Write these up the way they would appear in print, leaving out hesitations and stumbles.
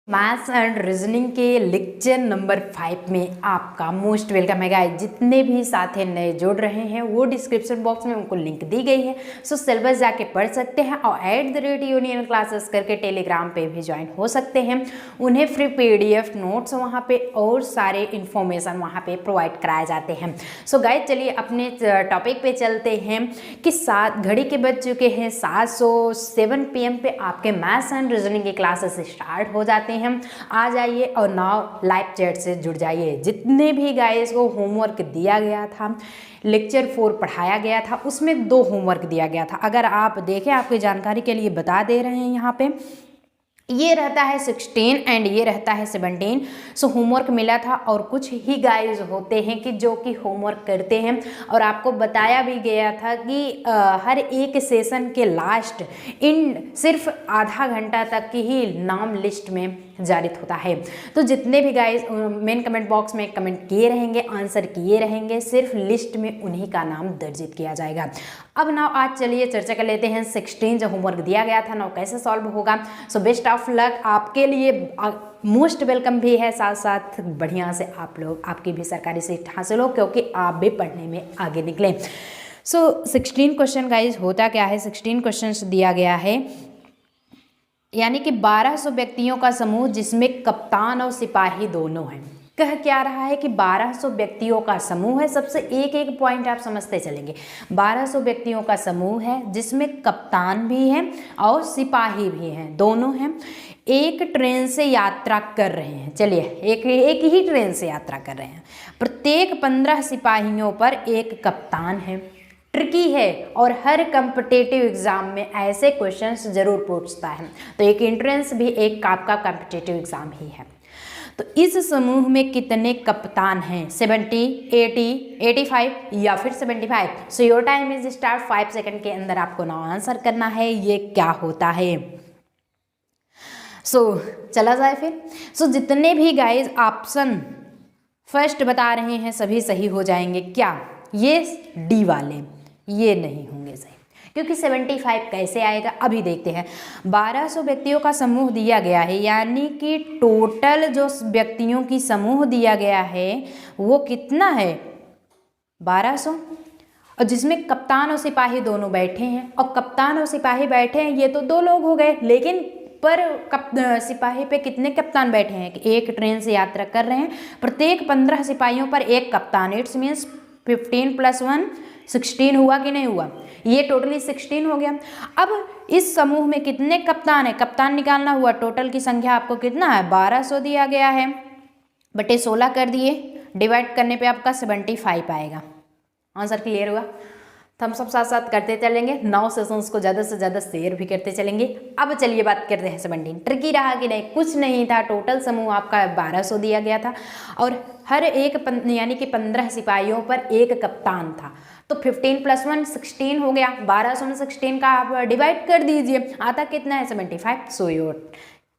Maths and reasoning के lecture number 5 में आपका मोस्ट वेलकम है गाइस। जितने भी साथी नए जुड़ रहे हैं वो डिस्क्रिप्शन बॉक्स में उनको लिंक दी गई है, सो सिलेबस जाके पढ़ सकते हैं और @यूनियन क्लासेस करके टेलीग्राम पे भी ज्वाइन हो सकते हैं। उन्हें फ्री PDF नोट्स वहाँ पे और सारे इन्फॉर्मेशन वहाँ पे प्रोवाइड कराए जाते हैं। सो गाइस चलिए अपने टॉपिक पे चलते हैं कि 7 घड़ी के बज चुके हैं 7 PM पे आपके मैथ्स एंड रीजनिंग के क्लासेस स्टार्ट हो जाते हैं। हम आ जाइए और नाउ लाइव चैट से जुड़ जाइए। जितने भी गाइस को होमवर्क दिया गया था, लेक्चर 4 पढ़ाया गया था, उसमें 2 होमवर्क दिया गया था। अगर आप देखें, आपकी जानकारी के लिए बता दे रहे हैं यहाँ पे, ये रहता है 16 एंड ये रहता है 17। सो होमवर्क मिला था और कुछ ही गाइस होते हैं कि जो कि होमवर्क करते हैं। और आपको बताया भी गया था कि हर एक सेशन के लास्ट सिर्फ आधा घंटा तक की ही नाम लिस्ट में जारी होता है। तो जितने भी गाइस मेन कमेंट बॉक्स में कमेंट किए रहेंगे, आंसर किए रहेंगे, सिर्फ लिस्ट में उन्हीं का नाम दर्जित किया जाएगा। अब ना आज चलिए चर्चा कर लेते हैं 16 जो होमवर्क दिया गया था ना कैसे सॉल्व होगा। सो बेस्ट ऑफ लक आपके लिए, मोस्ट वेलकम भी है, साथ साथ बढ़िया से आप लोग आपकी भी सरकारी सीट हासिल हो क्योंकि आप भी पढ़ने में आगे निकलें। सो 16 क्वेश्चन गाइस होता क्या है, 16 क्वेश्चन दिया गया है, यानी कि 1200 व्यक्तियों का समूह जिसमें कप्तान और सिपाही दोनों हैं। कह क्या रहा है कि 1200 व्यक्तियों का समूह है। सबसे एक एक पॉइंट आप समझते चलेंगे। 1200 व्यक्तियों का समूह है जिसमें कप्तान भी है और सिपाही भी हैं, दोनों हैं। एक ट्रेन से यात्रा कर रहे हैं। चलिए एक ही ट्रेन से यात्रा कर रहे हैं। प्रत्येक 15 सिपाहियों पर एक कप्तान है। ट्रिकी है और हर कॉम्पिटिटिव एग्जाम में ऐसे क्वेश्चंस जरूर पूछता है। तो एक एंट्रेंस भी एक आपका कॉम्पिटिटिव एग्जाम ही है। तो इस समूह में कितने कप्तान हैं? 70, 80, 85 या फिर 75। So your time is start. 5 second के अंदर आपको ना आंसर करना है ये क्या होता है। सो चला जाए फिर। सो जितने भी गाइस ऑप्शन फर्स्ट बता रहे हैं सभी सही हो जाएंगे। क्या ये डी वाले? ये नहीं होंगे सही, क्योंकि 75 कैसे आएगा अभी देखते हैं। 1200 व्यक्तियों का समूह दिया गया है, यानी कि टोटल जो व्यक्तियों की समूह दिया गया है वो कितना है? 1200, और जिसमें कप्तान और सिपाही दोनों बैठे हैं। और कप्तान और सिपाही बैठे हैं ये तो 2 लोग हो गए, लेकिन पर सिपाही पे कितने कप्तान बैठे हैं कि एक ट्रेन से यात्रा कर रहे हैं। प्रत्येक 15 सिपाहियों पर एक कप्तान। इट्स मीन्स 15 + 1 16 हुआ कि नहीं हुआ? ये टोटली 16 हो गया। अब इस समूह में कितने कप्तान है, कप्तान निकालना हुआ। टोटल की संख्या आपको कितना है? 1200 दिया गया है, बटे 16 कर दिए, डिवाइड करने पे आपका 75 आएगा। आंसर क्लियर हुआ? तो हम सब साथ साथ करते चलेंगे। 9 सेशंस को ज़्यादा से ज़्यादा शेयर भी करते चलेंगे। अब चलिए बात करते हैं 17। ट्रिकी रहा कि नहीं? कुछ नहीं था, टोटल समूह आपका 1200 दिया गया था और हर एक यानी कि 15 सिपाहियों पर एक कप्तान था। तो 15 + 1 16 हो गया। 1200 में 16 का आप डिवाइड कर दीजिए, आता कितना है? 75। सो योर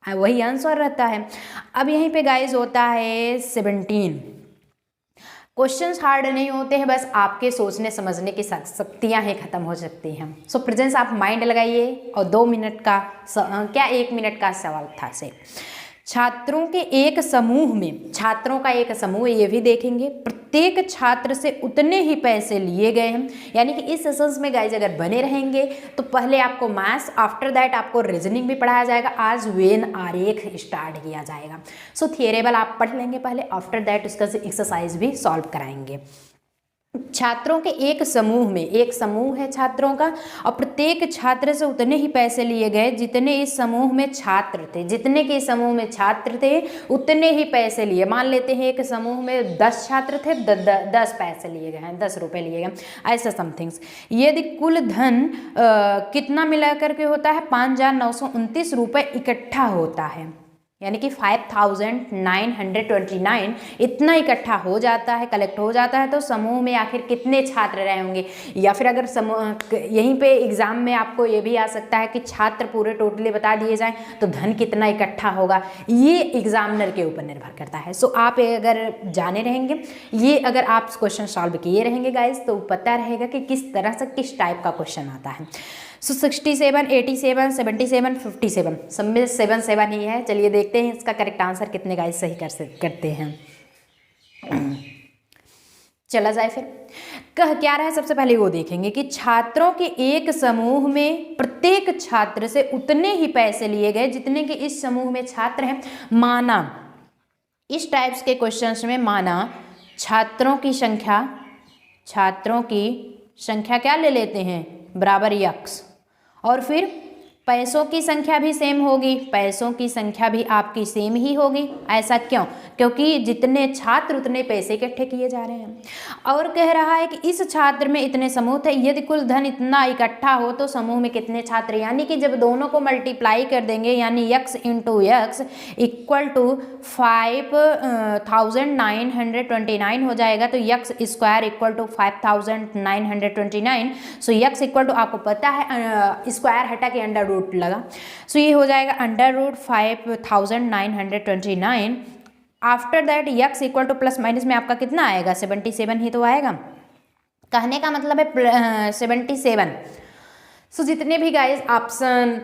वही आंसर रहता है। अब यहीं पे गाइज होता है 17। क्वेश्चंस हार्ड नहीं होते हैं, बस आपके सोचने समझने की शक्तियाँ ही खत्म हो सकती हैं। सो प्रेजेंस आप माइंड लगाइए और 2 मिनट का क्या 1 मिनट का सवाल था से। छात्रों के एक समूह में, छात्रों का एक समूह, ये भी देखेंगे। प्रत्येक छात्र से उतने ही पैसे लिए गए हैं, यानी कि इस सेशंस में गाइज अगर बने रहेंगे तो पहले आपको मैथ्स, आफ्टर दैट आपको रीजनिंग भी पढ़ाया जाएगा। आज वेन आरेख स्टार्ट किया जाएगा। सो थियरेबल आप पढ़ लेंगे पहले, आफ्टर दैट उसका एक्सरसाइज भी सॉल्व कराएंगे। छात्रों के एक समूह में, एक समूह है छात्रों का, और प्रत्येक छात्र से उतने ही पैसे लिए गए जितने इस समूह में छात्र थे। जितने के समूह में छात्र थे उतने ही पैसे लिए। मान लेते हैं एक समूह में 10 छात्र थे, 10 पैसे लिए गए हैं, 10 रुपए लिए गए, ऐसा समथिंग्स। यदि कुल धन कितना मिला करके होता है? 5929 रुपये इकट्ठा होता है, यानी कि 5929 इतना इकट्ठा हो जाता है, कलेक्ट हो जाता है। तो समूह में आखिर कितने छात्र रहे होंगे? या फिर अगर समूह यहीं पे एग्जाम में आपको ये भी आ सकता है कि छात्र पूरे टोटली बता दिए जाएं तो धन कितना इकट्ठा होगा, ये एग्जामिनर के ऊपर निर्भर करता है। सो आप अगर जाने रहेंगे, ये अगर आप क्वेश्चन सॉल्व किए रहेंगे गाइज, तो पता रहेगा कि किस तरह से किस टाइप का क्वेश्चन आता है। सो 67, 87, 77, 57, सब में 7 7 ही है। चलिए देखते हैं इसका करेक्ट आंसर कितने गाइस सही करते हैं। चला जाए फिर, कह क्या रहा है सबसे पहले वो देखेंगे कि छात्रों के एक समूह में प्रत्येक छात्र से उतने ही पैसे लिए गए जितने कि इस समूह में छात्र हैं। माना, इस टाइप्स के क्वेश्चंस में माना छात्रों की संख्या क्या ले लेते हैं, बराबर यक्स, और फिर पैसों की संख्या भी सेम होगी, पैसों की संख्या भी आपकी सेम ही होगी। ऐसा क्यों? क्योंकि जितने छात्र उतने पैसे इकट्ठे किए जा रहे हैं। और कह रहा है कि इस छात्र में इतने समूह थे, यदि कुल धन इतना इकट्ठा हो तो समूह में कितने छात्र, यानी कि जब दोनों को मल्टीप्लाई कर देंगे यानी x into x equal to 5929 हो जाएगा, तो x square equal to 5929। So x equal to आपको पता है स्क्वायर हटा के अंडर रूट लगा, सो ये हो जाएगा under root 5929। After that x equal to plus minus में आपका कितना आएगा, 77 ही तो आएगा। कहने का मतलब है 77। सो जितने भी गाइस ऑप्शन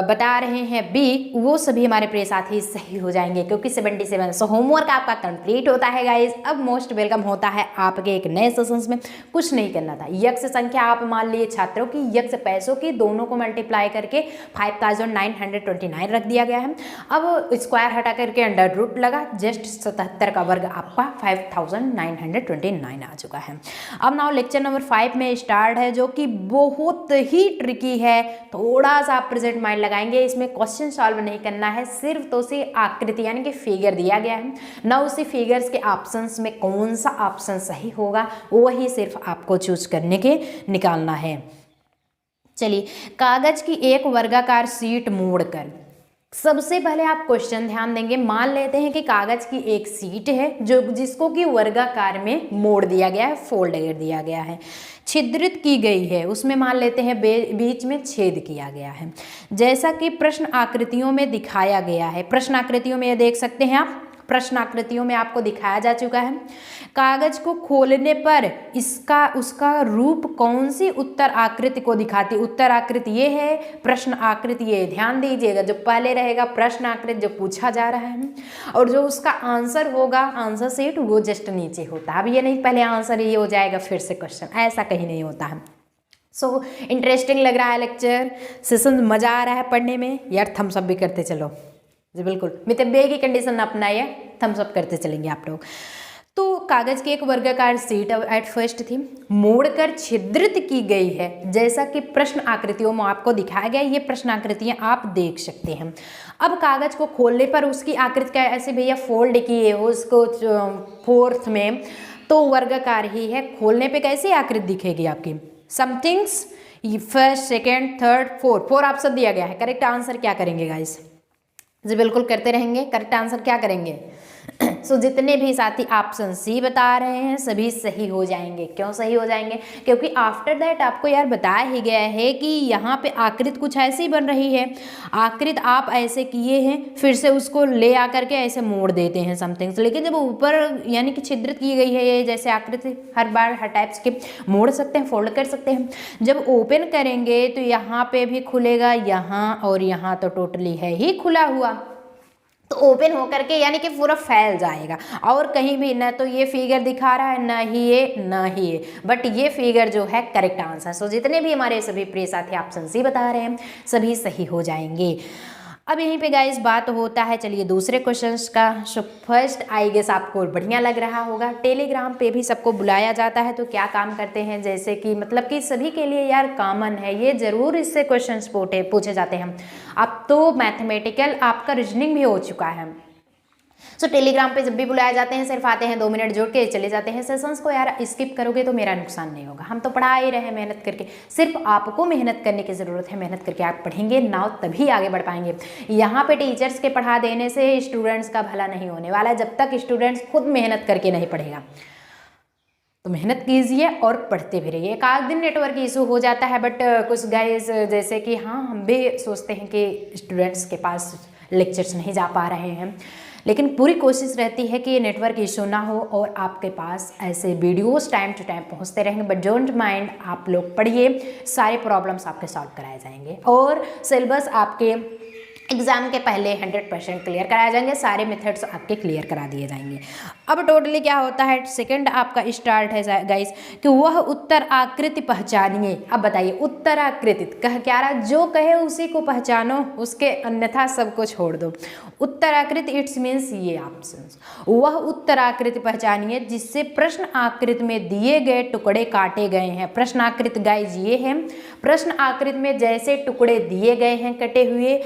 बता रहे हैं बी, वो सभी हमारे प्रिय साथी सही हो जाएंगे क्योंकि 77। सो होमवर्क आपका कंप्लीट होता है गाइस। अब मोस्ट वेलकम होता है आपके एक नए सेशंस में। कुछ नहीं करना था, यक्स संख्या आप मान लिए छात्रों की, यक्स पैसों की, दोनों को मल्टीप्लाई करके 5929 रख दिया गया है। अब स्क्वायर हटा करके अंडर रूट लगा, जस्ट 77 का वर्ग आपका 5929 आ चुका है। अब नाउ लेक्चर नंबर 5 में स्टार्ट है, जो कि बहुत ही ट्रिकी है। थोड़ा सा आप प्रेजेंट माइंड लगाएंगे, इसमें क्वेश्चन सॉल्व नहीं करना है, सिर्फ तो सिर्फ आकृति यानी कि फिगर दिया गया है ना, उसी फिगर्स के ऑप्शंस में कौन सा ऑप्शन सही होगा वही सिर्फ आपको चूज करने के निकालना है। चलिए, कागज की एक वर्गाकार शीट मोड़कर, सबसे पहले आप क्वेश्चन ध्यान देंगे। मान लेते हैं कि कागज की एक शीट है जो जिसको कि वर्गाकार में मोड़ दिया गया है, फोल्ड कर दिया गया है, छिद्रित की गई है, उसमें मान लेते हैं बीच में छेद किया गया है, जैसा कि प्रश्न आकृतियों में दिखाया गया है। प्रश्न आकृतियों में ये देख सकते हैं आप, प्रश्न आकृतियों में आपको दिखाया जा चुका है। कागज को खोलने पर उसका रूप कौन सी उत्तर आकृति को दिखाती? उत्तर आकृति ये है, प्रश्न आकृति ये। ध्यान दीजिएगा, जो पहले रहेगा प्रश्न आकृति जो पूछा जा रहा है, और जो उसका आंसर होगा, आंसर सीट, वो जस्ट नीचे होता है। अब ये नहीं पहले आंसर ये हो जाएगा फिर से क्वेश्चन, ऐसा कहीं नहीं होता है। सो इंटरेस्टिंग लग रहा है लेक्चर, सेशन मजा आ रहा है पढ़ने में यार, थम्स अप भी करते चलो जी, बिल्कुल मितव्यय की कंडीशन अपनाइए, थम्स अप करते चलेंगे आप लोग। तो कागज की एक वर्गाकार शीट एट फर्स्ट थी, मोड़कर छिद्रित की गई है, जैसा कि प्रश्न आकृतियों में आपको दिखाया गया। ये प्रश्न आकृतियां आप देख सकते हैं। अब कागज को खोलने पर उसकी आकृति का ऐसे भैया फोल्ड किए हो उसको फोर्थ में, तो वर्गाकार ही है। खोलने पे कैसी आकृति दिखेगी आपकी? Somethings first, second, third, fourth option दिया गया है। करेक्ट आंसर क्या करेंगे गाइस जी, बिल्कुल करते रहेंगे। करेक्ट आंसर क्या करेंगे? सो जितने भी साथी ऑप्शन सी बता रहे हैं सभी सही हो जाएंगे। क्यों सही हो जाएंगे? क्योंकि आफ्टर दैट आपको यार बताया ही गया है कि यहाँ पे आकृति कुछ ऐसी बन रही है, आकृति आप ऐसे किए हैं, फिर से उसको ले आकर के ऐसे मोड़ देते हैं समथिंग्स। लेकिन जब ऊपर यानी कि छिद्रित की गई है, ये जैसे आकृति हर बार हर टाइप्स के मोड़ सकते हैं, फोल्ड कर सकते हैं। जब ओपन करेंगे तो यहाँ पे भी खुलेगा, यहाँ और यहाँ तो टोटली है ही खुला हुआ, तो ओपन होकर के यानी कि पूरा फैल जाएगा, और कहीं भी ना तो ये फिगर दिखा रहा है, ना ही ये, बट ये फिगर जो है करेक्ट आंसर। सो जितने भी हमारे सभी प्रिय साथी ऑप्शन सी बता रहे हैं सभी सही हो जाएंगे। अब यहीं पे गाइस बात होता है, चलिए दूसरे क्वेश्चंस का। सो फर्स्ट आई गेस आपको बढ़िया लग रहा होगा, टेलीग्राम पे भी सबको बुलाया जाता है, तो क्या काम करते हैं, जैसे कि मतलब कि सभी के लिए यार कॉमन है ये, जरूर इससे क्वेश्चंस पूछे जाते हैं। अब तो मैथमेटिकल आपका रीजनिंग भी हो चुका है। सो टेलीग्राम पे जब भी बुलाए जाते हैं सिर्फ आते हैं, 2 मिनट जोड़ के चले जाते हैं। सेशंस को यार स्किप करोगे तो मेरा नुकसान नहीं होगा, हम तो पढ़ा ही रहे हैं मेहनत करके। सिर्फ आपको मेहनत करने की ज़रूरत है, मेहनत करके आप पढ़ेंगे ना तभी आगे बढ़ पाएंगे। यहाँ पे टीचर्स के पढ़ा देने से स्टूडेंट्स का भला नहीं होने वाला है, जब तक स्टूडेंट्स खुद मेहनत करके नहीं पढ़ेगा। तो मेहनत कीजिए और पढ़ते भी रहिए। एक आध दिन नेटवर्क इशू हो जाता है, बट कुछ गाइस जैसे कि हाँ हम भी सोचते हैं कि स्टूडेंट्स के पास लेक्चर्स नहीं जा पा रहे हैं, लेकिन पूरी कोशिश रहती है कि ये नेटवर्क इशू ना हो और आपके पास ऐसे वीडियोस टाइम टू टाइम पहुंचते रहेंगे। बट डोंट माइंड, आप लोग पढ़िए, सारे प्रॉब्लम्स आपके सॉल्व कराए जाएंगे और सिलेबस आपके एग्जाम के पहले 100% क्लियर कराए जाएंगे, सारे मेथड्स आपके क्लियर करा दिए जाएंगे। अब टोटली क्या होता है, सेकंड आपका स्टार्ट है गाइस कि वह उत्तर आकृति पहचानिए। अब बताइए उत्तर आकृति कह क्या रहा, जो कहे उसी को पहचानो, उसके अन्यथा सबको छोड़ दो। उत्तर आकृति इट्स मीन्स ये ऑप्शंस, वह उत्तर आकृति पहचानिए जिससे प्रश्न आकृति में दिए गए टुकड़े काटे गए हैं। प्रश्न आकृति गाइज ये है, प्रश्न आकृति में जैसे टुकड़े दिए गए हैं कटे हुए,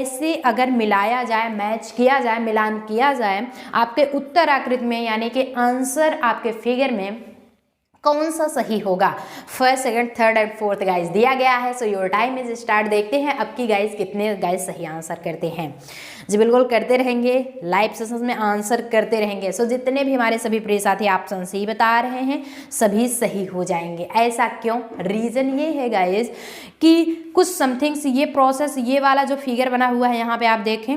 ऐसे अगर मिलाया जाए, मैच किया जाए, मिलान किया जाए आपके उत्तर आकृति में, यानी कि आंसर आपके फिगर में कौन सा सही होगा, first, second, third and fourth guys दिया गया है। So your time is start. देखते हैं अब की गाइज कितने गाइज सही आंसर करते हैं। जी बिल्कुल करते रहेंगे, लाइव सेशंस में आंसर करते रहेंगे। सो जितने भी हमारे सभी प्रिय साथी ऑप्शन सही बता रहे हैं सभी सही हो जाएंगे। ऐसा क्यों, रीज़न ये है गाइज कि कुछ समथिंग्स ये प्रोसेस, ये वाला जो फिगर बना हुआ है यहाँ पे आप देखें,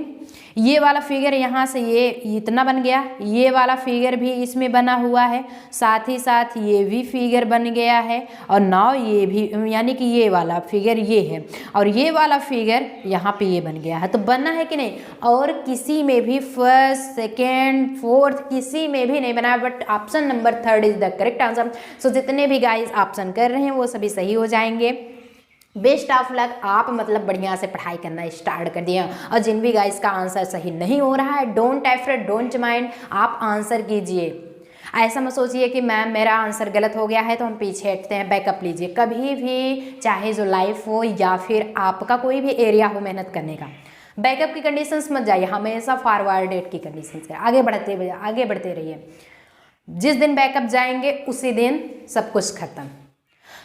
ये वाला फिगर यहाँ से ये इतना बन गया, ये वाला फिगर भी इसमें बना हुआ है, साथ ही साथ ये भी फिगर बन गया है, और नाउ ये भी, यानी कि ये वाला फिगर ये है और ये वाला फिगर यहाँ पे ये बन गया है। तो बना है कि नहीं, और किसी में भी फर्स्ट, सेकेंड, फोर्थ किसी में भी नहीं बना, but option number third is the correct answer. So जितने भी गाइज ऑप्शन कर रहे हैं वो सभी सही हो जाएंगे। बेस्ट ऑफ लक, आप मतलब बढ़िया से पढ़ाई करना स्टार्ट कर दिया। और जिन भी गाइस का आंसर सही नहीं हो रहा है, डोंट एफ्रेड, डोंट माइंड, आप आंसर कीजिए। ऐसा मत सोचिए कि मैम मेरा आंसर गलत हो गया है तो हम पीछे हटते हैं, बैकअप लीजिए। कभी भी चाहे जो लाइफ हो या फिर आपका कोई भी एरिया हो मेहनत करने का, बैकअप की कंडीशंस मत जाइए, हमेशा फॉरवर्डेड की कंडीशंस है, आगे बढ़ते रहिए। जिस दिन बैकअप जाएंगे उसी दिन सब कुछ खत्म।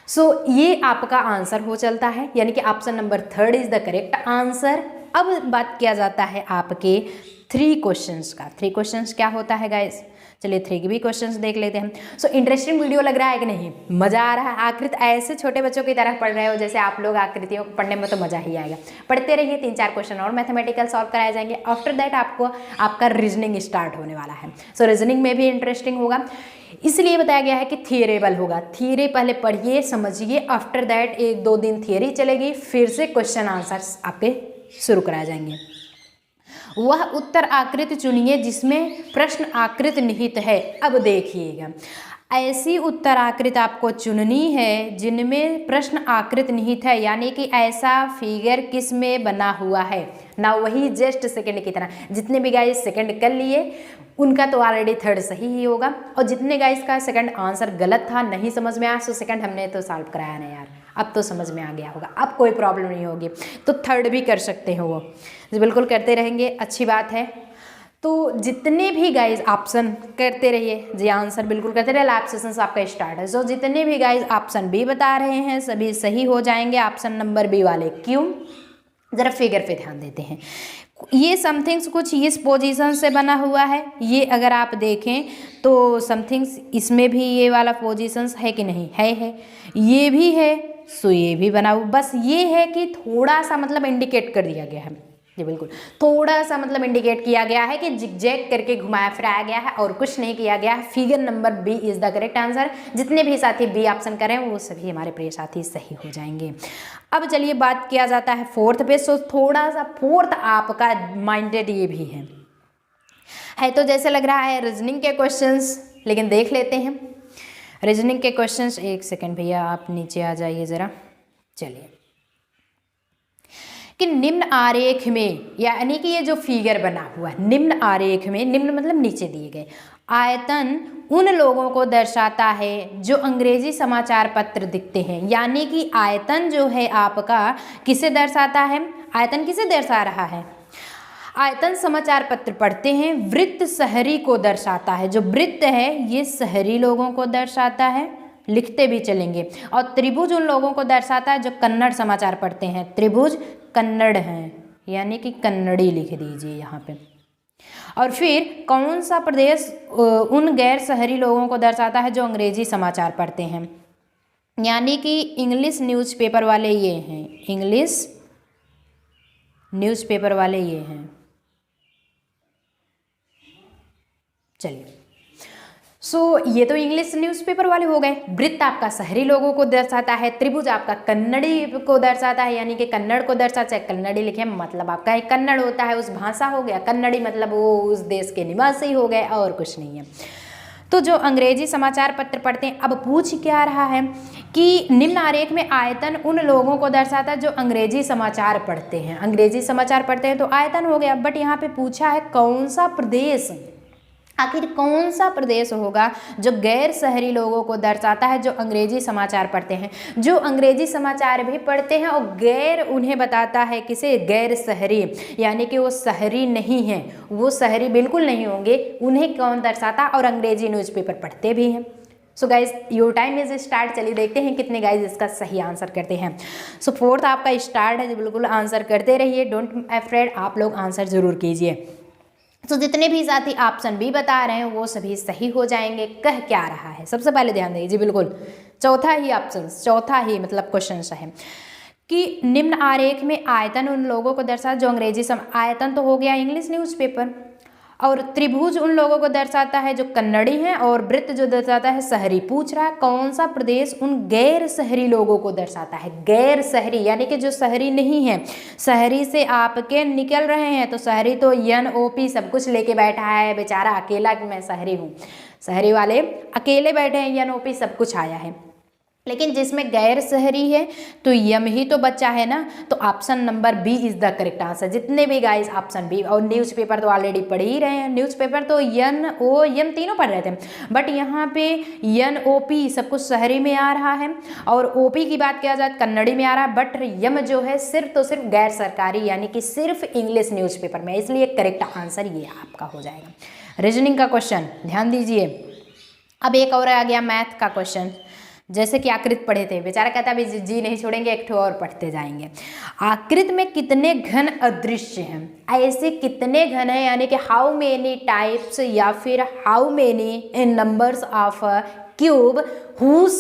सो ये आपका आंसर हो चलता है, यानी कि option number third is the correct answer. अब बात किया जाता है आपके 3 क्वेश्चंस का। 3 क्वेश्चंस क्या होता है गाइस, चलिए 3 के भी क्वेश्चंस देख लेते हैं। सो इंटरेस्टिंग वीडियो लग रहा है कि नहीं, मज़ा आ रहा है। आकृति ऐसे छोटे बच्चों की तरह पढ़ रहे हो जैसे आप लोग, आकृतियों को पढ़ने में तो मज़ा ही आएगा। पढ़ते रहिए, 3-4 क्वेश्चन और मैथमेटिकल सॉल्व कराए जाएंगे। आफ्टर दैट आपको आपका रीजनिंग स्टार्ट होने वाला है। सो रीजनिंग में भी इंटरेस्टिंग होगा, इसलिए बताया गया है कि थियरेबल होगा। थियरी पहले पढ़िए, समझिए, आफ्टर दैट 1-2 दिन थियरी चलेगी, फिर से क्वेश्चन आंसर्स आपके शुरू कराए जाएंगे। वह उत्तर आकृति चुनिए जिसमें प्रश्न आकृति निहित है। अब देखिएगा, ऐसी उत्तर आकृति आपको चुननी है जिनमें प्रश्न आकृति निहित है, यानी कि ऐसा फिगर किस में बना हुआ है ना। वही जस्ट सेकंड की तरह, जितने भी गाइस सेकंड कर लिए उनका तो ऑलरेडी थर्ड सही ही होगा, और जितने गाइस का सेकंड आंसर गलत था, नहीं समझ में आया, तो सेकंड हमने तो सॉल्व कराया ना यार, अब तो समझ में आ गया होगा, अब कोई प्रॉब्लम नहीं होगी, तो थर्ड भी कर सकते हो वो। बिल्कुल करते रहेंगे, अच्छी बात है। तो जितने भी गाइज ऑप्शन करते रहिए जी, आंसर बिल्कुल करते रहिए। लैब सेशंस आपका स्टार्ट है। सो जितने भी गाइज ऑप्शन बी बता रहे हैं सभी सही हो जाएंगे, ऑप्शन नंबर बी वाले। क्यों, जरा फिगर पे ध्यान देते हैं। ये समथिंग्स कुछ इस पोजीशन से बना हुआ है, ये अगर आप देखें तो समथिंग्स इसमें भी ये वाला पोजीशंस है कि नहीं, है, ये भी है, सो ये भी बना हुआ। बस ये है कि थोड़ा सा मतलब इंडिकेट कर दिया गया है जी, बिल्कुल थोड़ा सा मतलब इंडिकेट किया गया है कि जिगजैग करके घुमाया फिराया गया है और कुछ नहीं किया गया है। Figure number B is the correct answer. जितने भी साथी बी ऑप्शन करें वो सभी हमारे प्रिय साथी सही हो जाएंगे। अब चलिए बात किया जाता है फोर्थ पे। सो थोड़ा सा फोर्थ आपका माइंडेड ये भी है तो जैसे लग रहा है रीजनिंग के क्वेश्चंस, लेकिन देख लेते हैं रीजनिंग के क्वेश्चंस। एक सेकंड भैया आप नीचे आ जाइए ज़रा। चलिए कि निम्न आरेख में, यानी कि ये जो फिगर बना हुआ है निम्न आरेख में, निम्न मतलब नीचे दिए गए, आयतन उन लोगों को दर्शाता है जो अंग्रेजी समाचार पत्र दिखते हैं। यानी कि आयतन जो है आपका किसे दर्शाता है, आयतन किसे दर्शा रहा है, आयतन समाचार पत्र पढ़ते हैं। वृत्त शहरी को दर्शाता है, जो वृत्त है ये शहरी लोगों को दर्शाता है, लिखते भी चलेंगे। और त्रिभुज उन लोगों को दर्शाता है जो कन्नड़ समाचार पढ़ते हैं। त्रिभुज कन्नड़ हैं, यानी कि कन्नड़ी लिख दीजिए यहाँ पे। और फिर कौन सा प्रदेश उन गैर शहरी लोगों को दर्शाता है जो अंग्रेजी समाचार पढ़ते हैं, यानी कि इंग्लिश न्यूज़पेपर वाले ये हैं, इंग्लिश न्यूज़पेपर वाले ये हैं। चलिए, ये तो इंग्लिश न्यूज़पेपर वाले हो गए। वृत्त आपका शहरी लोगों को दर्शाता है, त्रिभुज आपका कन्नड़ी को दर्शाता है, यानी कि कन्नड़ को दर्शाता है। कन्नड़ी लिखे मतलब आपका एक कन्नड़ होता है, उस भाषा हो गया। कन्नड़ी मतलब वो उस देश के निवासी हो गए, और कुछ नहीं है। तो जो अंग्रेजी समाचार पत्र पढ़ते हैं, अब पूछ क्या रहा है कि निम्न आरेख में आयतन उन लोगों को दर्शाता है जो अंग्रेजी समाचार पढ़ते हैं। अंग्रेजी समाचार पढ़ते हैं तो आयतन हो गया, बट यहाँ पे पूछा है कौन सा प्रदेश, आखिर कौन सा प्रदेश होगा जो गैर शहरी लोगों को दर्शाता है जो अंग्रेजी समाचार पढ़ते हैं। जो अंग्रेजी समाचार भी पढ़ते हैं और गैर उन्हें बताता है किसे, गैर शहरी, यानी कि वो शहरी नहीं हैं, वो शहरी बिल्कुल नहीं होंगे, उन्हें कौन दर्शाता, और अंग्रेजी न्यूज़पेपर पढ़ते भी हैं। So guys your time is start. चलिए देखते हैं कितने गाइज इसका सही आंसर करते हैं। सो फोर्थ आपका स्टार्ट है, बिल्कुल आंसर करते रहिए, डोंट अफ्रेड, आप लोग आंसर जरूर कीजिए। तो जितने भी साथी ऑप्शन बी बता रहे हैं वो सभी सही हो जाएंगे। कह क्या रहा है, सबसे पहले ध्यान दीजिए, बिल्कुल चौथा ही ऑप्शन, चौथा ही मतलब क्वेश्चन है कि निम्न आरेख में आयतन उन लोगों को दर्शाता जो अंग्रेजी आयतन तो हो गया इंग्लिश न्यूज़पेपर, और त्रिभुज उन लोगों को दर्शाता है जो कन्नड़ी हैं, और वृत्त जो दर्शाता है शहरी। पूछ रहा है कौन सा प्रदेश उन गैर शहरी लोगों को दर्शाता है। गैर शहरी यानी कि जो शहरी नहीं है, शहरी से आपके निकल रहे हैं, तो शहरी तो NOP सब कुछ लेके बैठा है बेचारा अकेला, कि मैं शहरी हूँ, शहरी वाले अकेले बैठे हैं, NOP सब कुछ आया है। लेकिन जिसमें गैर शहरी है तो यम ही तो बच्चा है ना, तो option number B is the correct answer. जितने भी गाइस ऑप्शन बी, और न्यूज़पेपर तो ऑलरेडी पढ़ ही रहे हैं, न्यूज़पेपर तो NO तीनों पढ़ रहे थे, बट यहाँ पे NOP सब कुछ शहरी में आ रहा है, और OP की बात किया जाए कन्नड़ी में आ रहा है, बट यम जो है सिर्फ तो सिर्फ गैर सरकारी यानी कि सिर्फ इंग्लिश न्यूज़पेपर में, इसलिए करेक्ट आंसर ये आपका हो जाएगा। रीजनिंग का क्वेश्चन ध्यान दीजिए। अब एक और आ गया मैथ का क्वेश्चन, जैसे कि आकृत पढ़े थे, बेचारा कहता है अभी जी नहीं छोड़ेंगे, एक ठो और पढ़ते जाएंगे। आकृत में कितने घन अदृश्य हैं, ऐसे कितने घन हैं, यानी कि हाउ मेनी टाइप्स या फिर how many numbers of cube whose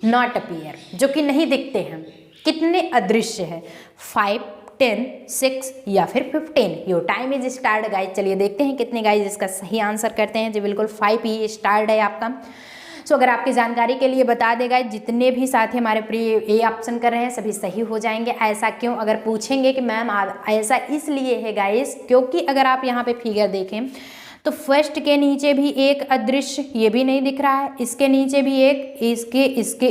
not appear, जो कि नहीं दिखते हैं, कितने अदृश्य है। 5, 10, 6 या फिर 15। Your time is start guys. चलिए देखते हैं कितने गाइज इसका सही आंसर करते हैं। जी बिल्कुल 5 ही स्टार्ट है आपका। सो अगर आपकी जानकारी के लिए बता देगा, जितने भी साथी हमारे प्रिय ए ऑप्शन कर रहे हैं सभी सही हो जाएंगे। ऐसा क्यों, अगर पूछेंगे कि मैम ऐसा इसलिए है गाइस, क्योंकि अगर आप यहाँ पे फिगर देखें तो फर्स्ट के नीचे भी एक अदृश्य, ये भी नहीं दिख रहा है, इसके नीचे भी एक,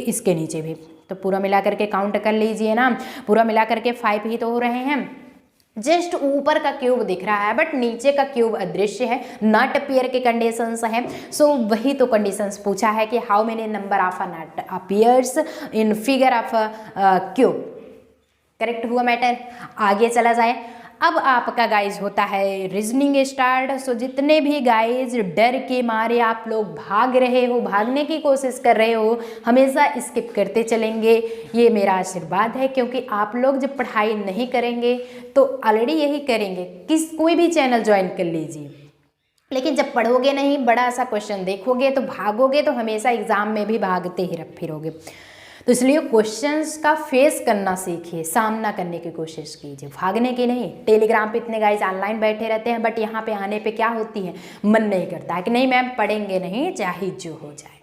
इसके नीचे भी, तो पूरा मिला करके काउंट कर लीजिए ना, पूरा मिला करके 5 ही तो हो रहे हैं। जस्ट ऊपर का क्यूब दिख रहा है बट नीचे का क्यूब अदृश्य है, नॉट अपीयर के कंडीशंस है। सो वही तो कंडीशंस पूछा है कि how many number of not appears in figure of cube. Correct हुआ मैटर। आगे चला जाए। अब आपका गाइज होता है रीजनिंग स्टार्ट। सो जितने भी गाइज डर के मारे आप लोग भाग रहे हो, भागने की कोशिश कर रहे हो, हमेशा स्किप करते चलेंगे, ये मेरा आशीर्वाद है। क्योंकि आप लोग जब पढ़ाई नहीं करेंगे तो ऑलरेडी यही करेंगे, कोई भी चैनल ज्वाइन कर लीजिए, लेकिन जब पढ़ोगे नहीं, बड़ा सा क्वेश्चन देखोगे तो भागोगे, तो हमेशा एग्जाम में भी भागते ही फिरोगे। तो इसलिए क्वेश्चंस का फेस करना सीखिए, सामना करने की कोशिश कीजिए, भागने की नहीं। टेलीग्राम पे इतने गाइज ऑनलाइन बैठे रहते हैं, बट यहाँ पे आने पे क्या होती है, मन नहीं करता है कि नहीं मैम पढ़ेंगे नहीं, चाहे जो हो जाए।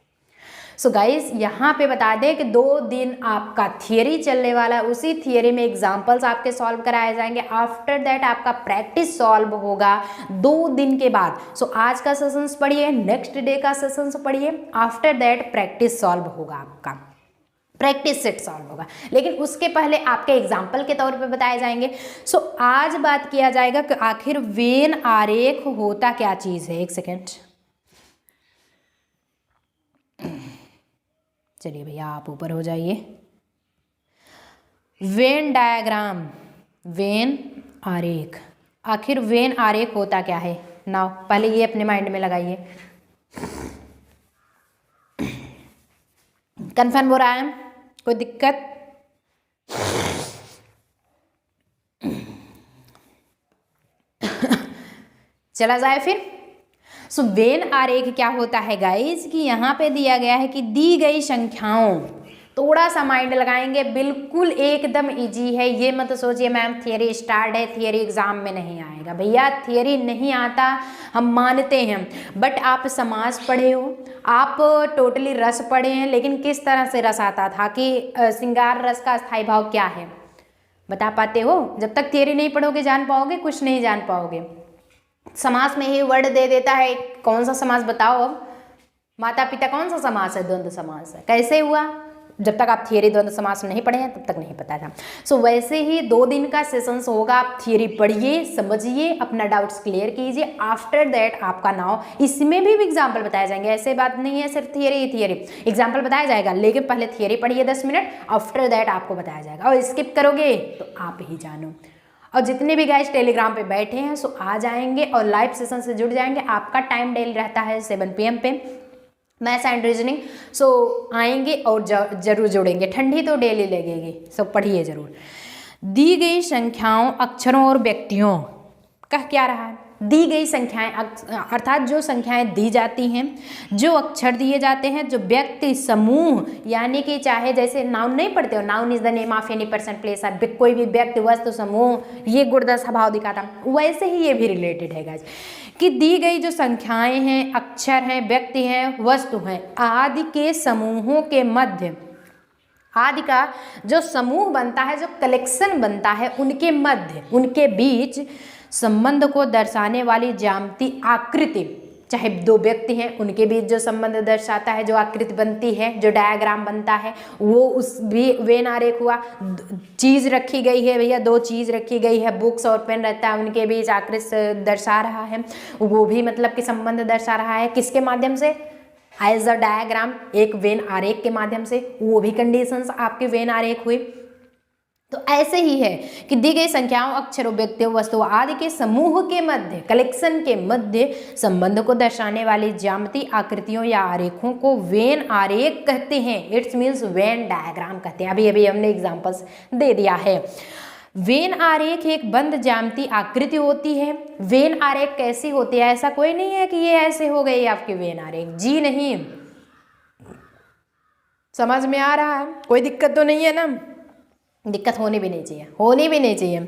सो गाइज यहाँ पे बता दें कि 2 दिन आपका थियरी चलने वाला है, उसी थियरी में एग्जाम्पल्स आपके सॉल्व कराए जाएंगे। आफ्टर दैट आपका प्रैक्टिस सॉल्व होगा 2 दिन के बाद। सो आज का सेशंस पढ़िए, नेक्स्ट डे का सेशंस पढ़िए, आफ्टर दैट प्रैक्टिस सॉल्व होगा, आपका प्रैक्टिस सेट सॉल्व होगा। लेकिन उसके पहले आपके एग्जाम्पल के तौर पे बताए जाएंगे। सो आज बात किया जाएगा कि आखिर वेन आरेख होता क्या चीज़ है। एक सेकेंड, चलिए भैया आप ऊपर हो जाइए। वेन डायग्राम, वेन आरेख, आखिर वेन आरेख होता क्या है। नाउ पहले ये अपने माइंड में लगाइए। कन्फर्म हो रहा है, कोई दिक्कत? चला जाए फिर। सो वेन आरेख क्या होता है गाइज, कि यहाँ पे दिया गया है कि दी गई संख्याओं थोड़ा सा माइंड लगाएंगे, बिल्कुल एकदम इजी है। ये मत सोचिए मैम थियरी स्टार्ट है, थियरी एग्जाम में नहीं आएगा। भैया थियरी नहीं आता, हम मानते हैं, बट आप समास पढ़े हो, आप टोटली रस पढ़े हैं, लेकिन किस तरह से रस आता था कि श्रृंगार रस का स्थायी भाव क्या है, बता पाते हो? जब तक थियरी नहीं पढ़ोगे जान पाओगे? कुछ नहीं जान पाओगे। समास में ही वर्ड दे देता है, कौन सा समास बताओ अब? माता पिता कौन सा समास है? द्वंद्व समास है। कैसे हुआ? जब तक आप थियरी द्वंद्व समास नहीं पढ़े हैं तब तक नहीं पता था। सो वैसे ही 2 दिन का सेशंस होगा, आप थियरी पढ़िए, समझिए, अपना डाउट्स क्लियर कीजिए। आफ्टर दैट आपका नाउ, इसमें भी एग्जाम्पल बताए जाएंगे, ऐसे बात नहीं है सिर्फ थियरी ही थियरी, एग्जाम्पल बताया जाएगा, लेकिन पहले थियरी पढ़िए 10 मिनट, आफ्टर दैट आपको बताया जाएगा। और स्किप करोगे तो आप ही जानो। और जितने भी गाइस टेलीग्राम पे बैठे हैं सो आ जाएंगे और लाइव सेशन से जुड़ जाएंगे। आपका टाइम डेली रहता है 7 PM पे, मैथ्स एंड रीजनिंग। सो आएंगे और जरूर जुड़ेंगे। ठंडी तो डेली लगेगी, सो पढ़िए जरूर। दी गई संख्याओं, अक्षरों और व्यक्तियों का क्या रहा है? दी गई संख्याएं अर्थात जो संख्याएं दी जाती हैं, जो अक्षर दिए जाते हैं, जो व्यक्ति समूह, यानी कि चाहे जैसे नाउन नहीं पढ़ते हो, noun is the name of any person place, कोई भी व्यक्ति वस्तु समूह, ये गुणदशा भाव दिखाता, वैसे ही ये भी रिलेटेड है गाइस कि दी गई जो संख्याएं हैं, अक्षर हैं, व्यक्ति हैं, वस्तु हैं, आदि के समूहों के मध्य, आदि का जो समूह बनता है, जो कलेक्शन बनता है, उनके मध्य, उनके बीच संबंध को दर्शाने वाली ज्यामितीय आकृति, चाहे 2 व्यक्ति हैं उनके बीच जो संबंध दर्शाता है, जो आकृति बनती है, जो डायग्राम बनता है, वो उस भी वेन आरेख हुआ। चीज़ रखी गई है भैया, 2 चीज़ रखी गई है, बुक्स और पेन रहता है, उनके बीच आकृति दर्शा रहा है, वो भी मतलब कि संबंध दर्शा रहा है, किसके माध्यम से? एज अ डायग्राम, एक वेन आरेख के माध्यम से, वो भी कंडीशंस आपके वेन आरेख हुई। तो ऐसे ही है कि दी गई संख्याओं, अक्षरों, व्यक्तियों, वस्तुओं आदि के समूह के मध्य, कलेक्शन के मध्य संबंध को दर्शाने वाली ज्यामितीय आकृतियों या आरेखों को वेन आरेख कहते हैं। इट्स मीन्स वेन डायग्राम कहते हैं। अभी अभी हमने एग्जांपल्स दे दिया है। वेन आरेख एक बंद ज्यामितीय आकृति होती है। वेन आरेख कैसी होती है? ऐसा कोई नहीं है कि ये ऐसे हो गई आपकी वेन आरेख, जी नहीं। समझ में आ रहा है? कोई दिक्कत तो नहीं है ना? दिक्कत होनी भी नहीं चाहिए, होनी भी नहीं चाहिए।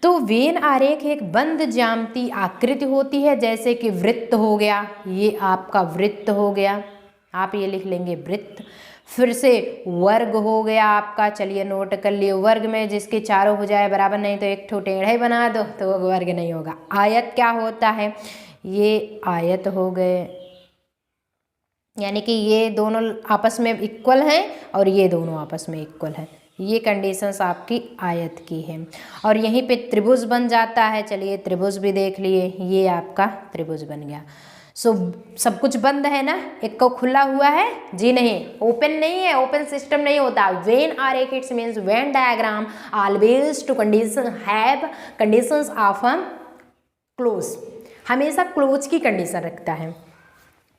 तो वेन आरेख एक बंद ज्यामितीय आकृति होती है, जैसे कि वृत्त हो गया, ये आपका वृत्त हो गया, आप ये लिख लेंगे वृत्त। फिर से वर्ग हो गया आपका, चलिए नोट कर लिए, वर्ग में जिसके चारों हो जाए बराबर, नहीं तो एक ठो टेढ़े बना दो तो वो वर्ग नहीं होगा। आयत क्या होता है? ये आयत हो गए, यानी कि ये दोनों आपस में इक्वल हैं और ये दोनों आपस में इक्वल हैं। ये कंडीशंस आपकी आयत की है। और यहीं पे त्रिभुज बन जाता है, चलिए त्रिभुज भी देख लिए, ये आपका त्रिभुज बन गया। सो सब कुछ बंद है ना, एक को खुला हुआ है, जी नहीं, ओपन नहीं है, ओपन सिस्टम नहीं होता। वेन आरेख it's means Venn diagram always to condition have conditions of close, हमेशा क्लोज की कंडीशन रखता है।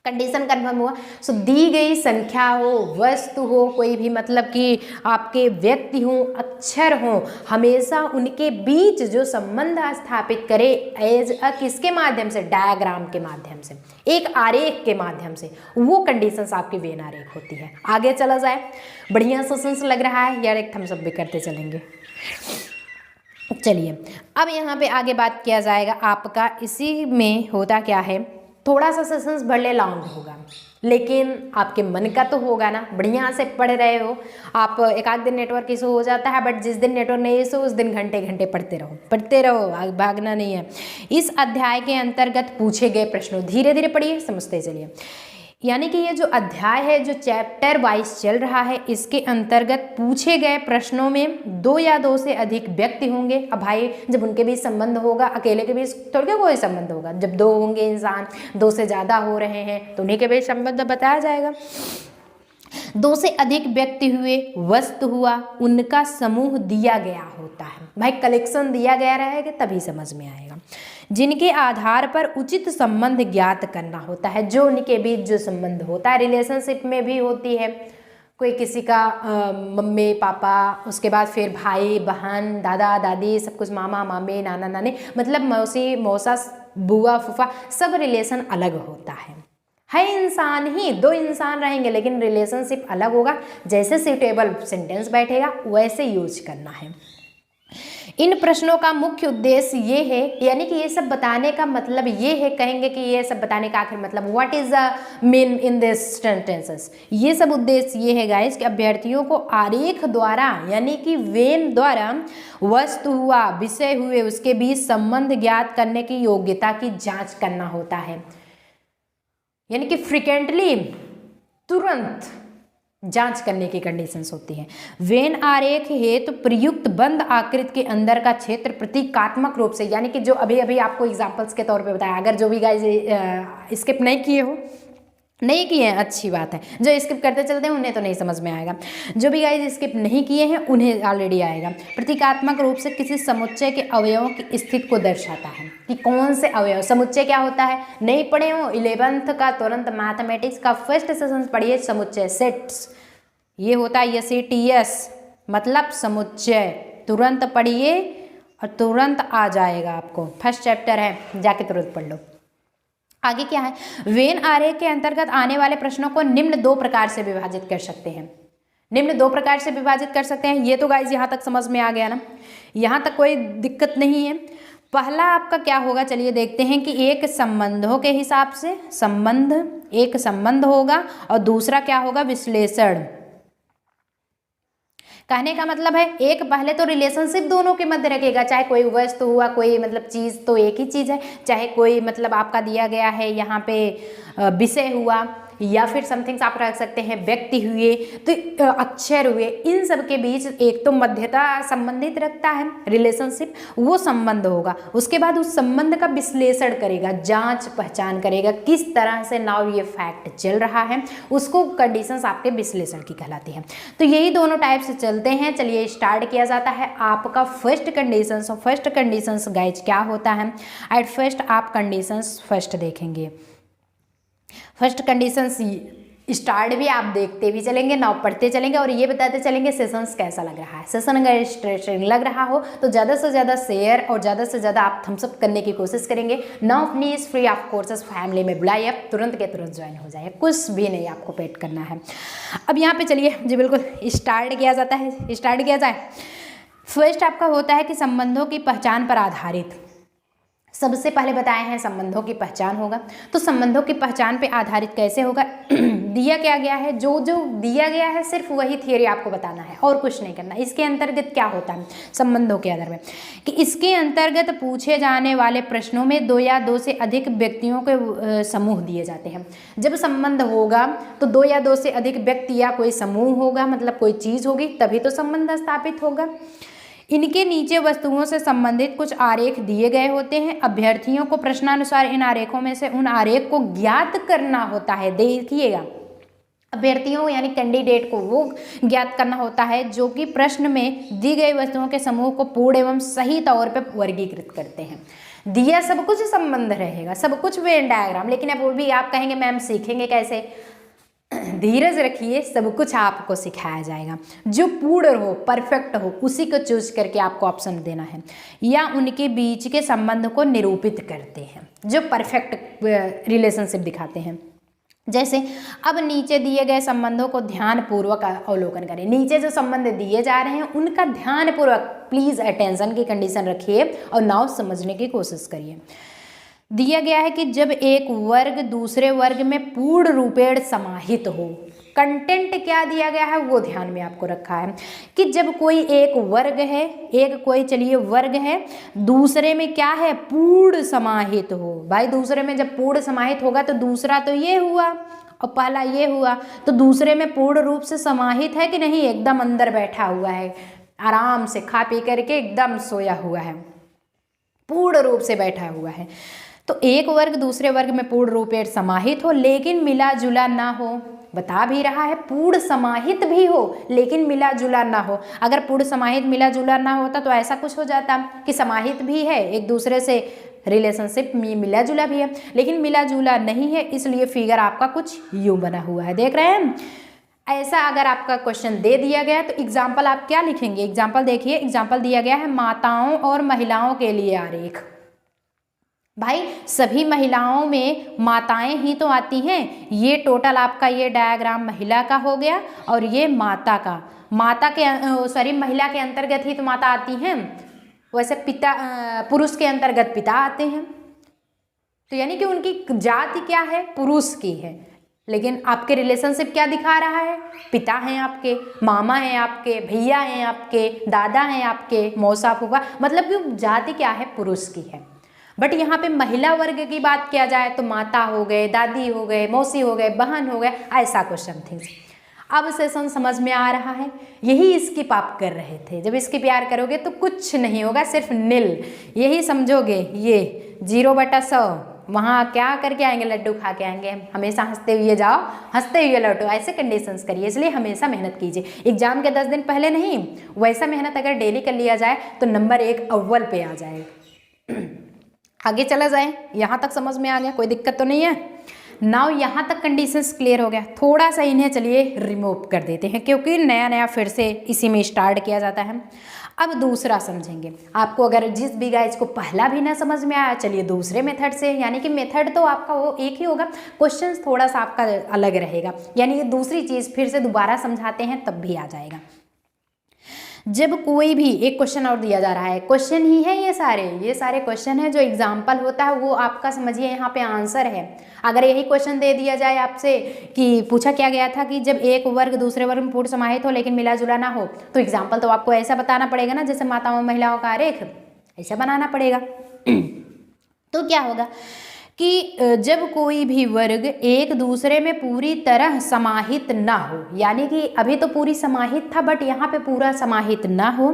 कंडीशन कन्फर्म हुआ। सो दी गई संख्या हो, वस्तु हो, कोई भी मतलब कि आपके व्यक्ति हो, अक्षर हो, हमेशा उनके बीच जो संबंध स्थापित करे एज अ किसके माध्यम से? डायग्राम के माध्यम से, एक आरेख के माध्यम से, वो कंडीशंस आपकी वेन आरेख होती है। आगे चला जाए, बढ़िया सेशंस लग रहा है यार, एक थम्स अप भी करते चलेंगे। चलिए अब यहाँ पे आगे बात किया जाएगा आपका, इसी में होता क्या है, थोड़ा सा सेशंस भले लॉन्ग होगा, लेकिन आपके मन का तो होगा ना, बढ़िया से पढ़ रहे हो आप। एक आध दिन नेटवर्क इशू हो जाता है, बट जिस दिन नेटवर्क नहीं इशू उस दिन घंटे घंटे पढ़ते रहो, भागना नहीं है। इस अध्याय के अंतर्गत पूछे गए प्रश्नों, धीरे धीरे पढ़िए, समझते चलिए। यानी कि ये जो अध्याय है, जो चैप्टर वाइज चल रहा है, इसके अंतर्गत पूछे गए प्रश्नों में 2 या 2 से अधिक व्यक्ति होंगे। अब भाई जब उनके बीच संबंध होगा, अकेले के बीच थोड़ा कोई संबंध होगा, जब 2 होंगे इंसान, 2 से ज़्यादा हो रहे हैं तो उन्हीं के बीच संबंध बताया जाएगा। 2 से अधिक व्यक्ति हुए, वस्तु हुआ, उनका समूह दिया गया होता है। भाई कलेक्शन दिया गया रहेगा तभी समझ में आएगा। जिनके आधार पर उचित संबंध ज्ञात करना होता है, जो उनके बीच जो संबंध होता है, रिलेशनशिप में भी होती है, कोई किसी का मम्मी पापा, उसके बाद फिर भाई बहन, दादा दादी, सब कुछ, मामा मामी, नाना नानी, मतलब मौसी मौसा, बुआ फूफा, सब रिलेशन अलग होता है है इंसान ही, दो इंसान रहेंगे लेकिन रिलेशनशिप अलग होगा। जैसे सूटेबल सेंटेंस बैठेगा वैसे यूज करना है। इन प्रश्नों का मुख्य उद्देश्य ये है, यानी कि ये सब बताने का मतलब ये है, कहेंगे कि ये सब बताने का आखिर मतलब what is the main in this sentences. ये सब उद्देश्य ये है गाइस कि अभ्यर्थियों को आरेख द्वारा यानी कि वेन द्वारा वस्तु हुआ, विषय हुए, उसके बीच संबंध ज्ञात करने की योग्यता की जांच करना होता है। यानी कि फ्रिक्वेंटली, तुरंत जांच करने की कंडीशंस होती है। वेन आरेख हेतु प्रयुक्त बंद आकृति के अंदर का क्षेत्र प्रतीकात्मक रूप से, यानी कि जो अभी अभी आपको एग्जांपल्स के तौर पे बताया, अगर जो भी गाइस स्किप नहीं किए हो, नहीं किए हैं अच्छी बात है, जो स्किप करते चलते हैं उन्हें तो नहीं समझ में आएगा, जो भी गाइस स्किप नहीं किए हैं उन्हें ऑलरेडी आएगा। प्रतीकात्मक रूप से किसी समुच्चय के अवयवों की स्थिति को दर्शाता है कि कौन से अवयव, समुच्चय क्या होता है, नहीं पढ़े हो 11th का तुरंत मैथमेटिक्स का फर्स्ट सेशन पढ़िए, समुच्चय सेट्स, ये होता है SATS मतलब समुच्चय, तुरंत पढ़िए और तुरंत आ जाएगा आपको, फर्स्ट चैप्टर है, जाके तुरंत पढ़ लो। आगे क्या है, वेन आरेख के अंतर्गत आने वाले प्रश्नों को निम्न दो प्रकार से विभाजित कर सकते हैं। निम्न दो प्रकार से विभाजित कर सकते हैं, ये तो गाइज यहाँ तक समझ में आ गया ना, यहाँ तक कोई दिक्कत नहीं है। पहला आपका क्या होगा, चलिए देखते हैं कि एक संबंधों के हिसाब से संबंध, एक संबंध होगा और दूसरा क्या होगा, विश्लेषण। कहने का मतलब है एक पहले तो रिलेशनशिप दोनों के मध्य रखेगा, चाहे कोई वस्तु हुआ, कोई मतलब चीज़ तो एक ही चीज़ है, चाहे कोई मतलब आपका दिया गया है यहाँ पे विषय हुआ, या फिर समथिंग्स आप रख सकते हैं व्यक्ति हुए, तो अक्षर हुए, इन सब के बीच एक तो मध्यता संबंधित रखता है रिलेशनशिप, वो संबंध होगा। उसके बाद उस संबंध का विश्लेषण करेगा, जांच पहचान करेगा, किस तरह से नाउ ये फैक्ट चल रहा है, उसको कंडीशंस आपके विश्लेषण की कहलाती है। तो यही दोनों टाइप से चलते हैं। चलिए स्टार्ट किया जाता है आपका first conditions. First conditions guys क्या होता है, एट फर्स्ट आप कंडीशंस फर्स्ट देखेंगे। फर्स्ट कंडीशंस स्टार्ट भी आप देखते भी चलेंगे, नाउ पढ़ते चलेंगे और ये बताते चलेंगे सेशंस कैसा लग रहा है। सेशन अगर इंटरेस्टिंग लग रहा हो तो ज़्यादा से ज़्यादा शेयर और ज़्यादा से ज़्यादा आप थम्सअप करने की कोशिश करेंगे। Now please free of courses family में बुलाइए, आप तुरंत के तुरंत ज्वाइन हो जाइए, कुछ भी नहीं आपको पेड करना है। अब यहाँ पे चलिए जी बिल्कुल स्टार्ट किया जाता है, स्टार्ट किया जाए। फर्स्ट आपका होता है कि संबंधों की पहचान पर आधारित। सबसे पहले बताए हैं संबंधों की पहचान होगा, तो संबंधों की पहचान पे आधारित कैसे होगा, दिया क्या गया है, जो जो दिया गया है सिर्फ वही थियरी आपको बताना है और कुछ नहीं करना। इसके अंतर्गत क्या होता है संबंधों के आधार में, कि इसके अंतर्गत पूछे जाने वाले प्रश्नों में दो या दो से अधिक व्यक्तियों के समूह दिए जाते हैं। जब संबंध होगा तो दो या दो से अधिक व्यक्ति या कोई समूह होगा, मतलब कोई चीज़ होगी, तभी तो संबंध स्थापित होगा। इनके नीचे वस्तुओं से संबंधित कुछ आरेख दिए गए होते हैं। अभ्यर्थियों को प्रश्नानुसार इन आरेखों में से उन आरेख को ज्ञात करना होता है। देखिएगा, अभ्यर्थियों यानी कैंडिडेट को वो ज्ञात करना होता है जो कि प्रश्न में दी गई वस्तुओं के समूह को पूर्ण एवं सही तौर पर वर्गीकृत करते हैं। दिया सब कुछ संबंध रहेगा, सब कुछ वेन डायग्राम, लेकिन अब वो भी आप कहेंगे मैम सीखेंगे कैसे, धीरज रखिए, सब कुछ आपको सिखाया जाएगा। जो पूर्ण हो, परफेक्ट हो, उसी को चूज करके आपको ऑप्शन देना है, या उनके बीच के संबंध को निरूपित करते हैं जो परफेक्ट रिलेशनशिप दिखाते हैं। जैसे अब नीचे दिए गए संबंधों को ध्यानपूर्वक अवलोकन करें। नीचे जो संबंध दिए जा रहे हैं उनका ध्यानपूर्वक प्लीज अटेंशन की कंडीशन रखिए और नाउ समझने की कोशिश करिए। दिया गया है कि जब एक वर्ग दूसरे वर्ग में पूर्ण रूपेण समाहित हो, कंटेंट क्या दिया गया है वो ध्यान में आपको रखा है कि जब कोई एक वर्ग है, एक कोई चलिए वर्ग है, दूसरे में क्या है पूर्ण समाहित हो। भाई दूसरे में जब पूर्ण समाहित होगा तो दूसरा तो ये हुआ और पहला ये हुआ, तो दूसरे में पूर्ण रूप से समाहित है कि नहीं, एकदम अंदर बैठा हुआ है, आराम से खा पी करके एकदम सोया हुआ है, पूर्ण रूप से बैठा हुआ है। तो एक वर्ग दूसरे वर्ग में पूर्ण रूपेण समाहित हो लेकिन मिला जुला ना हो। बता भी रहा है पूर्ण समाहित भी हो लेकिन मिला जुला ना हो। अगर पूर्ण समाहित मिला जुला ना होता तो ऐसा कुछ हो जाता कि समाहित भी है, एक दूसरे से रिलेशनशिप में मिला जुला भी है, लेकिन मिला जुला नहीं है, इसलिए फिगर आपका कुछ यूं बना हुआ है। देख रहे हैं, ऐसा अगर आपका क्वेश्चन दे दिया गया तो एग्जाम्पल आप क्या लिखेंगे। एग्जाम्पल देखिए, एग्जाम्पल दिया गया है माताओं और महिलाओं के लिए आरेख। भाई सभी महिलाओं में माताएं ही तो आती हैं। ये टोटल आपका ये डायग्राम महिला का हो गया और ये माता का। माता के सॉरी महिला के अंतर्गत ही तो माता आती हैं, वैसे पिता पुरुष के अंतर्गत पिता आते हैं। तो यानी कि उनकी जाति क्या है, पुरुष की है। लेकिन आपके रिलेशनशिप क्या दिखा रहा है, पिता हैं आपके, मामा हैं आपके, भैया हैं आपके, दादा हैं आपके, मौसा फूफा, मतलब कि जाति क्या है, पुरुष की है। बट यहाँ पे महिला वर्ग की बात किया जाए तो माता हो गए, दादी हो गए, मौसी हो गए, बहन हो गए, ऐसा क्वेश्चन थे। अब सेशन समझ में आ रहा है। यही स्किप आप कर रहे थे। जब स्किप यार करोगे तो कुछ नहीं होगा, सिर्फ नील यही समझोगे। ये 0/100 वहाँ क्या करके आएंगे, लड्डू खा के आएंगे। हमेशा हंसते हुए जाओ, हंसते हुए लौटो, ऐसे कंडीशंस करिए। इसलिए हमेशा मेहनत कीजिए। एग्जाम के 10 दिन पहले नहीं, वैसा मेहनत अगर डेली कर लिया जाए तो नंबर 1 अव्वल पे आ जाएगा। आगे चला जाए, यहाँ तक समझ में आ गया, कोई दिक्कत तो नहीं है। नाउ यहाँ तक कंडीशंस क्लियर हो गया। थोड़ा सा इन्हें चलिए रिमूव कर देते हैं, क्योंकि नया नया फिर से इसी में स्टार्ट किया जाता है। अब दूसरा समझेंगे। आपको अगर जिस भी गाइज को पहला भी ना समझ में आया, चलिए दूसरे मेथड से, यानी कि मेथड तो आपका वो एक ही होगा, क्वेश्चन थोड़ा सा आपका अलग रहेगा। यानी कि दूसरी चीज़ फिर से दोबारा समझाते हैं तब भी आ जाएगा। जब कोई भी एक क्वेश्चन और दिया जा रहा है, क्वेश्चन ही है ये सारे क्वेश्चन है, जो एग्जाम्पल होता है वो आपका समझिए यहाँ पे आंसर है। अगर यही क्वेश्चन दे दिया जाए आपसे कि पूछा क्या गया था कि जब एक वर्ग दूसरे वर्ग में पूर्ण समाहित हो लेकिन मिला जुला ना हो, तो एग्जाम्पल तो आपको ऐसा बताना पड़ेगा ना, जैसे माताओं महिलाओं का आरेख, ऐसा बनाना पड़ेगा। तो क्या होगा कि जब कोई भी वर्ग एक दूसरे में पूरी तरह समाहित ना हो, यानी कि अभी तो पूरी समाहित था बट यहाँ पे पूरा समाहित ना हो,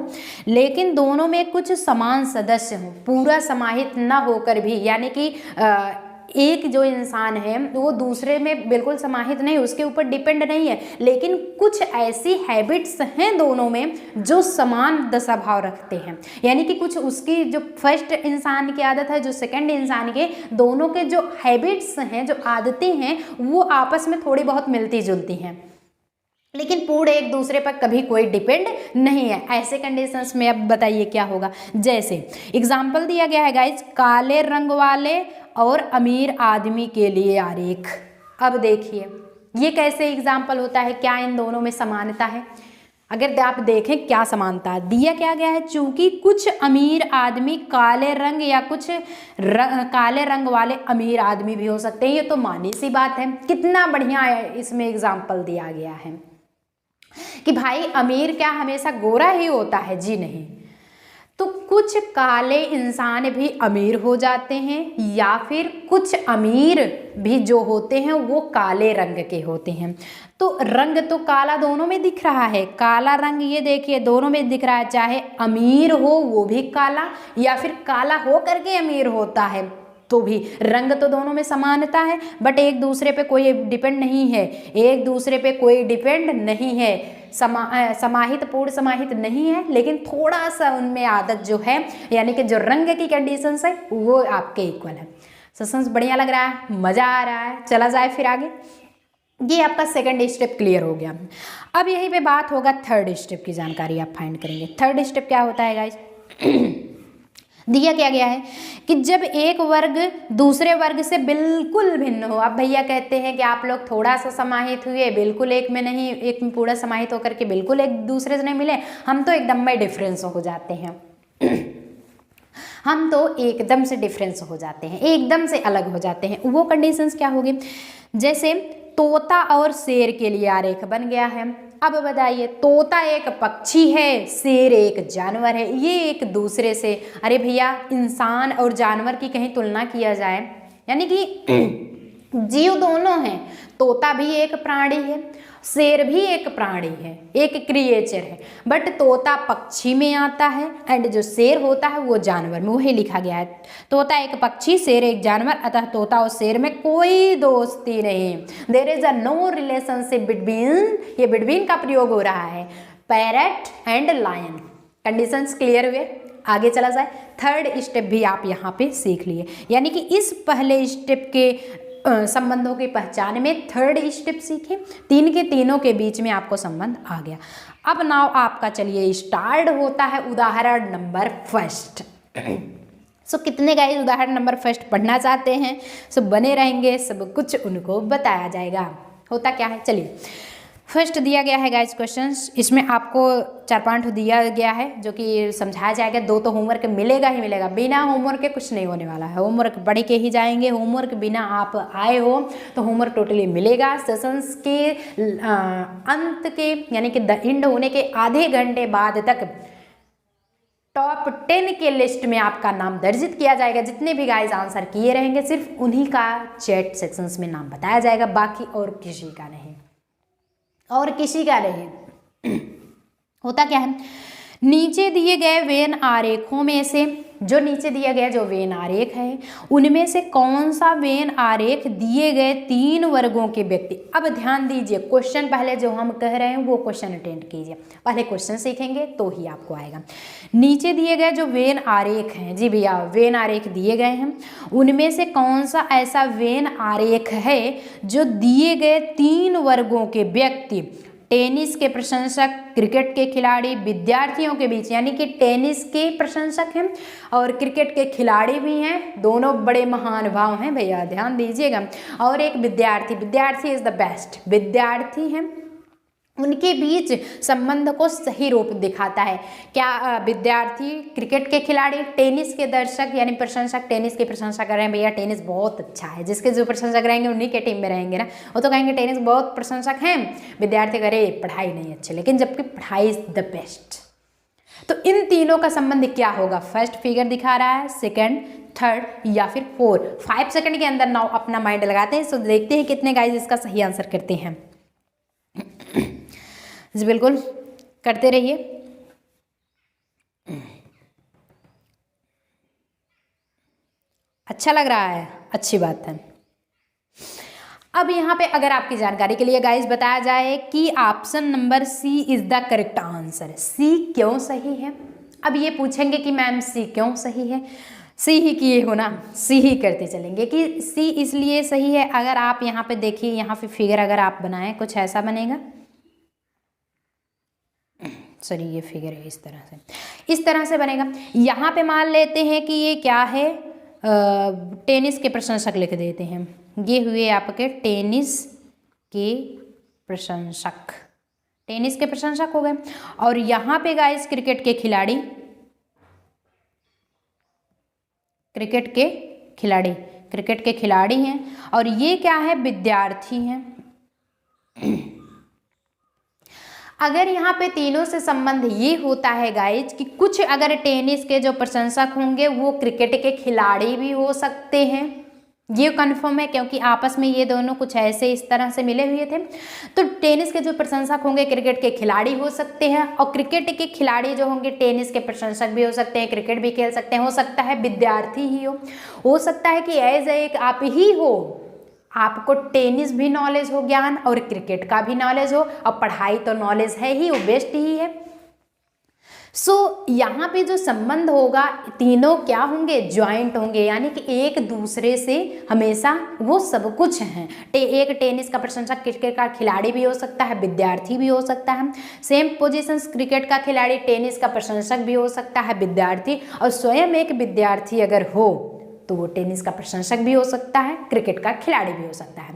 लेकिन दोनों में कुछ समान सदस्य हो, पूरा समाहित ना होकर भी, यानी कि एक जो इंसान है वो दूसरे में बिल्कुल समाहित नहीं, उसके ऊपर डिपेंड नहीं है, लेकिन कुछ ऐसी हैबिट्स हैं दोनों में जो समान दशा भाव रखते हैं। यानी कि कुछ उसकी जो फर्स्ट इंसान की आदत है, जो सेकंड इंसान के, दोनों के जो हैबिट्स हैं, जो आदतें हैं, वो आपस में थोड़ी बहुत मिलती जुलती हैं, लेकिन पूर्ण एक दूसरे पर कभी कोई डिपेंड नहीं है। ऐसे कंडीशंस में अब बताइए क्या होगा। जैसे एग्जाम्पल दिया गया है गाइज, काले रंग वाले और अमीर आदमी के लिए आरेख। अब देखिए ये कैसे एग्जाम्पल होता है, क्या इन दोनों में समानता है। अगर आप देखें क्या समानता है, दिया क्या गया है, चूंकि कुछ अमीर आदमी काले रंग या कुछ काले रंग वाले अमीर आदमी भी हो सकते हैं, ये तो मानी सी बात है। कितना बढ़िया है इसमें एग्जाम्पल दिया गया है कि भाई अमीर क्या हमेशा गोरा ही होता है, जी नहीं, तो कुछ काले इंसान भी अमीर हो जाते हैं, या फिर कुछ अमीर भी जो होते हैं वो काले रंग के होते हैं। तो रंग तो काला दोनों में दिख रहा है, काला रंग ये देखिए दोनों में दिख रहा है, चाहे अमीर हो वो भी काला, या फिर काला हो करके अमीर होता है तो भी रंग तो दोनों में समानता है, बट एक दूसरे पे कोई डिपेंड नहीं है, एक दूसरे पे कोई डिपेंड नहीं है, समाहित पूर्ण समाहित नहीं है, लेकिन थोड़ा सा उनमें आदत जो है, यानी कि जो रंग की कंडीशंस है वो आपके इक्वल है। सेशंस बढ़िया लग रहा है, मज़ा आ रहा है, चला जाए फिर आगे। ये आपका सेकंड स्टेप क्लियर हो गया। अब यहीं पे बात होगा थर्ड स्टेप की जानकारी आप फाइंड करेंगे। थर्ड स्टेप क्या होता है गाइस, दिया क्या गया है कि जब एक वर्ग दूसरे वर्ग से बिल्कुल भिन्न हो। अब भैया कहते हैं कि आप लोग थोड़ा सा समाहित हुए, बिल्कुल एक में नहीं, एक में पूरा समाहित होकर के बिल्कुल एक दूसरे से नहीं मिले, हम तो एकदम में डिफरेंस हो जाते हैं। हम तो एकदम से डिफरेंस हो जाते हैं, एकदम से अलग हो जाते हैं। वो कंडीशंस क्या होगी, जैसे तोता और शेर के लिए आरेख बन गया है। अब बताइए, तोता एक पक्षी है, शेर एक जानवर है, ये एक दूसरे से, अरे भैया इंसान और जानवर की कहीं तुलना किया जाए, यानी कि जीव दोनों हैं, तोता भी एक प्राणी है, शेर भी एक प्राणी है, एक क्रिएचर है, बट तोता पक्षी में आता है एंड जो शेर होता है वो जानवर में, वही लिखा गया है। तोता एक पक्षी, शेर एक जानवर, अतः तोता और शेर में कोई दोस्ती नहीं, there is a no relationship between, ये बिटवीन का प्रयोग हो रहा है, parrot and lion. Conditions clear हुए, आगे चला जाए। थर्ड स्टेप भी आप यहाँ पे सीख लिए, यानी कि इस पहले स्टेप के संबंधों की पहचान में थर्ड स्टेप सीखे, तीन के तीनों के बीच में आपको संबंध आ गया। अब नाउ आपका चलिए स्टार्ट होता है उदाहरण नंबर फर्स्ट। सो कितने गाइस उदाहरण नंबर फर्स्ट पढ़ना चाहते हैं, सो बने रहेंगे, सब कुछ उनको बताया जाएगा। होता क्या है, चलिए फर्स्ट दिया गया है गाइस क्वेश्चंस, इसमें आपको 4-5 दिया गया है जो कि समझाया जाएगा। 2 तो होमवर्क मिलेगा ही मिलेगा, बिना होमवर्क के कुछ नहीं होने वाला है। होमवर्क पढ़ के ही जाएंगे, होमवर्क बिना आप आए हो तो होमवर्क टोटली मिलेगा। सेशंस के अंत के यानी कि द एंड होने के आधे घंटे बाद तक टॉप 10 के लिस्ट में आपका नाम दर्जित किया जाएगा। जितने भी गाइस आंसर किए रहेंगे सिर्फ उन्हीं का चैट सेक्शंस में नाम बताया जाएगा, बाकी और किसी का नहीं, और किसी का नहीं। होता क्या है, नीचे दिए गए वेन आरेखों में से, जो नीचे दिया गया जो वेन आरेख है उनमें से कौन सा वेन आरेख दिए गए 3 वर्गों के व्यक्ति। अब ध्यान दीजिए, क्वेश्चन पहले जो हम कह रहे हैं वो क्वेश्चन अटेंड कीजिए, पहले क्वेश्चन सीखेंगे तो ही आपको आएगा। नीचे दिए गए जो वेन आरेख हैं, जी भैया वेन आरेख दिए गए हैं, उनमें से कौन सा ऐसा वेन आरेख है जो दिए गए 3 वर्गों के व्यक्ति, टेनिस के प्रशंसक, क्रिकेट के खिलाड़ी, विद्यार्थियों के बीच, यानी कि टेनिस के प्रशंसक हैं और क्रिकेट के खिलाड़ी भी हैं, दोनों बड़े महानुभाव हैं भैया, ध्यान दीजिएगा। और एक विद्यार्थी, विद्यार्थी इज द बेस्ट, विद्यार्थी हैं, उनके बीच संबंध को सही रूप दिखाता है। क्या विद्यार्थी, क्रिकेट के खिलाड़ी, टेनिस के दर्शक यानी प्रशंसक, टेनिस की प्रशंसा कर रहे हैं, भैया टेनिस बहुत अच्छा है, जिसके जो प्रशंसक रहेंगे उन्हीं के टीम में रहेंगे ना, वो तो कहेंगे टेनिस बहुत प्रशंसक हैं। विद्यार्थी करे पढ़ाई नहीं अच्छी, लेकिन जबकि पढ़ाई इज द बेस्ट। तो इन तीनों का संबंध क्या होगा, फर्स्ट फिगर दिखा रहा है, सेकेंड, थर्ड या फिर 5 सेकंड के अंदर नाउ अपना माइंड लगाते हैं। सो देखते हैं कितने गाइज इसका सही आंसर करते हैं। जी बिल्कुल करते रहिए। अच्छा लग रहा है, अच्छी बात है। अब यहाँ पे अगर आपकी जानकारी के लिए गाइस बताया जाए कि option number C is the correct answer. C क्यों सही है, अब ये पूछेंगे कि मैम सी क्यों सही है, सी ही किए हो ना, सी ही करते चलेंगे कि सी इसलिए सही है। अगर आप यहाँ पे देखिए, यहाँ पे फिगर अगर आप बनाएं कुछ ऐसा बनेगा, सॉरी ये फिगर है इस तरह से बनेगा। यहाँ पे मान लेते हैं कि ये क्या है, टेनिस के प्रशंसक लिख देते हैं, ये हुए आपके टेनिस के प्रशंसक, टेनिस के प्रशंसक हो गए। और यहाँ पे गाइस क्रिकेट के खिलाड़ी, क्रिकेट के खिलाड़ी हैं, और ये क्या है, विद्यार्थी हैं। अगर यहाँ पे तीनों से संबंध ये होता है गाइज कि कुछ अगर टेनिस के जो प्रशंसक होंगे वो क्रिकेट के खिलाड़ी भी हो सकते हैं, ये कंफर्म है क्योंकि आपस में ये दोनों कुछ ऐसे इस तरह से मिले हुए थे। तो टेनिस के जो प्रशंसक होंगे क्रिकेट के खिलाड़ी हो सकते हैं, और क्रिकेट के खिलाड़ी जो होंगे टेनिस के प्रशंसक भी हो सकते हैं, क्रिकेट भी खेल सकते हैं। हो सकता है विद्यार्थी ही हो सकता है कि एज एक आप ही हो, आपको टेनिस भी नॉलेज हो, ज्ञान, और क्रिकेट का भी नॉलेज हो, और पढ़ाई तो नॉलेज है ही, वो बेस्ट ही है। सो यहाँ पे जो संबंध होगा तीनों क्या होंगे, ज्वाइंट होंगे, यानी कि एक दूसरे से हमेशा वो सब कुछ हैं। एक टेनिस का प्रशंसक क्रिकेट का खिलाड़ी भी हो सकता है, विद्यार्थी भी हो सकता है। सेम पोजीशंस, क्रिकेट का खिलाड़ी टेनिस का प्रशंसक भी हो सकता है, विद्यार्थी, और स्वयं एक विद्यार्थी अगर हो तो वो टेनिस का प्रशंसक भी हो सकता है, क्रिकेट का खिलाड़ी भी हो सकता है।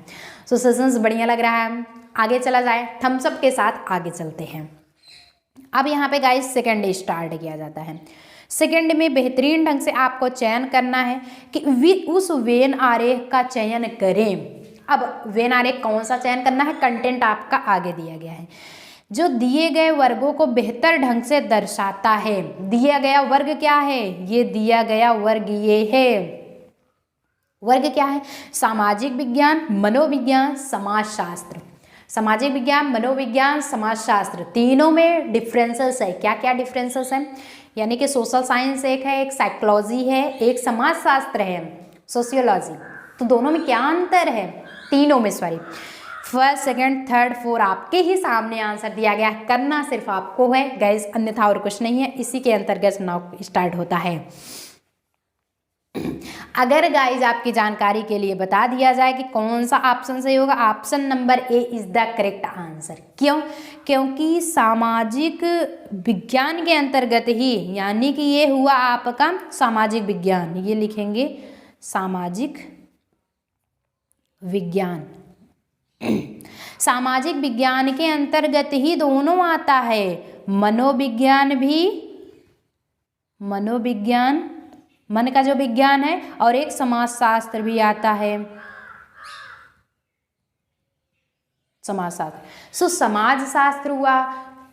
सो सेशंस बढ़िया लग रहा है, आगे चला जाए, थम्स अप के साथ आगे चलते हैं। अब यहाँ पे गाइस सेकंड स्टार्ट किया जाता है। सेकंड में बेहतरीन ढंग से आपको चयन करना है कि उस वेन आरेख का चयन करें। अब वेन आरेख कौन सा चयन करना है, कंटेंट आपका आगे दिया गया है, जो दिए गए वर्गों को बेहतर ढंग से दर्शाता है। दिया गया वर्ग क्या है, ये दिया गया वर्ग ये है, वर्ग क्या है, सामाजिक विज्ञान, मनोविज्ञान, समाजशास्त्र। सामाजिक विज्ञान, मनोविज्ञान, समाजशास्त्र, तीनों में डिफरेंसेस है। क्या क्या डिफरेंसेस हैं, यानी कि सोशल साइंस एक है, एक साइकोलॉजी है, एक समाजशास्त्र है, सोशियोलॉजी। तो दोनों में क्या अंतर है, तीनों में सॉरी, फर्स्ट, सेकंड, थर्ड, 4 आपके ही सामने आंसर दिया गया, करना सिर्फ आपको है गाइस, अन्यथा और कुछ नहीं है। इसी के अंतर्गत नाउ स्टार्ट होता है। अगर गाइज आपकी जानकारी के लिए बता दिया जाए कि कौन सा ऑप्शन सही होगा, option number A is the correct answer. क्यों? क्योंकि सामाजिक विज्ञान के अंतर्गत ही, यानी कि ये हुआ आपका सामाजिक विज्ञान, ये लिखेंगे सामाजिक विज्ञान। सामाजिक विज्ञान के अंतर्गत ही दोनों आता है, मनोविज्ञान भी, मनोविज्ञान मन का जो विज्ञान है, और एक समाजशास्त्र भी आता है, समाजशास्त्र। सो समाजशास्त्र हुआ,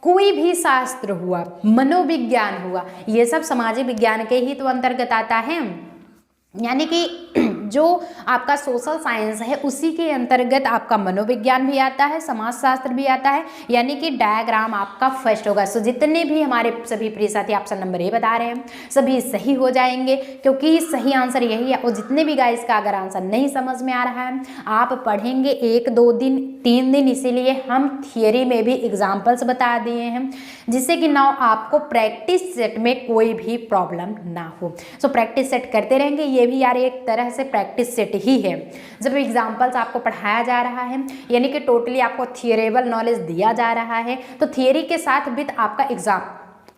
कोई भी शास्त्र हुआ, मनोविज्ञान हुआ, ये सब सामाजिक विज्ञान के ही तो अंतर्गत आता है। यानी कि जो आपका सोशल साइंस है उसी के अंतर्गत आपका मनोविज्ञान भी आता है, समाजशास्त्र भी आता है, यानी कि डायग्राम आपका फर्स्ट होगा। सो जितने भी हमारे सभी प्रिय साथी ऑप्शन नंबर ए बता रहे हैं सभी सही हो जाएंगे, क्योंकि सही आंसर यही है। और जितने भी गाइस का अगर आंसर नहीं समझ में आ रहा है, आप पढ़ेंगे 1-2 दिन 3 दिन, इसीलिए हम थियरी में भी एग्जाम्पल्स बता दिए हैं, जिससे कि नाउ आपको प्रैक्टिस सेट में कोई भी प्रॉब्लम ना हो। सो प्रैक्टिस सेट करते रहेंगे, ये भी यार एक तरह से प्रैक्टिस सेट ही है। जब एग्जाम्पल्स आपको पढ़ाया जा रहा है, यानी कि टोटली आपको थियरेबल नॉलेज दिया जा रहा है, तो थियरी के साथ विद आपका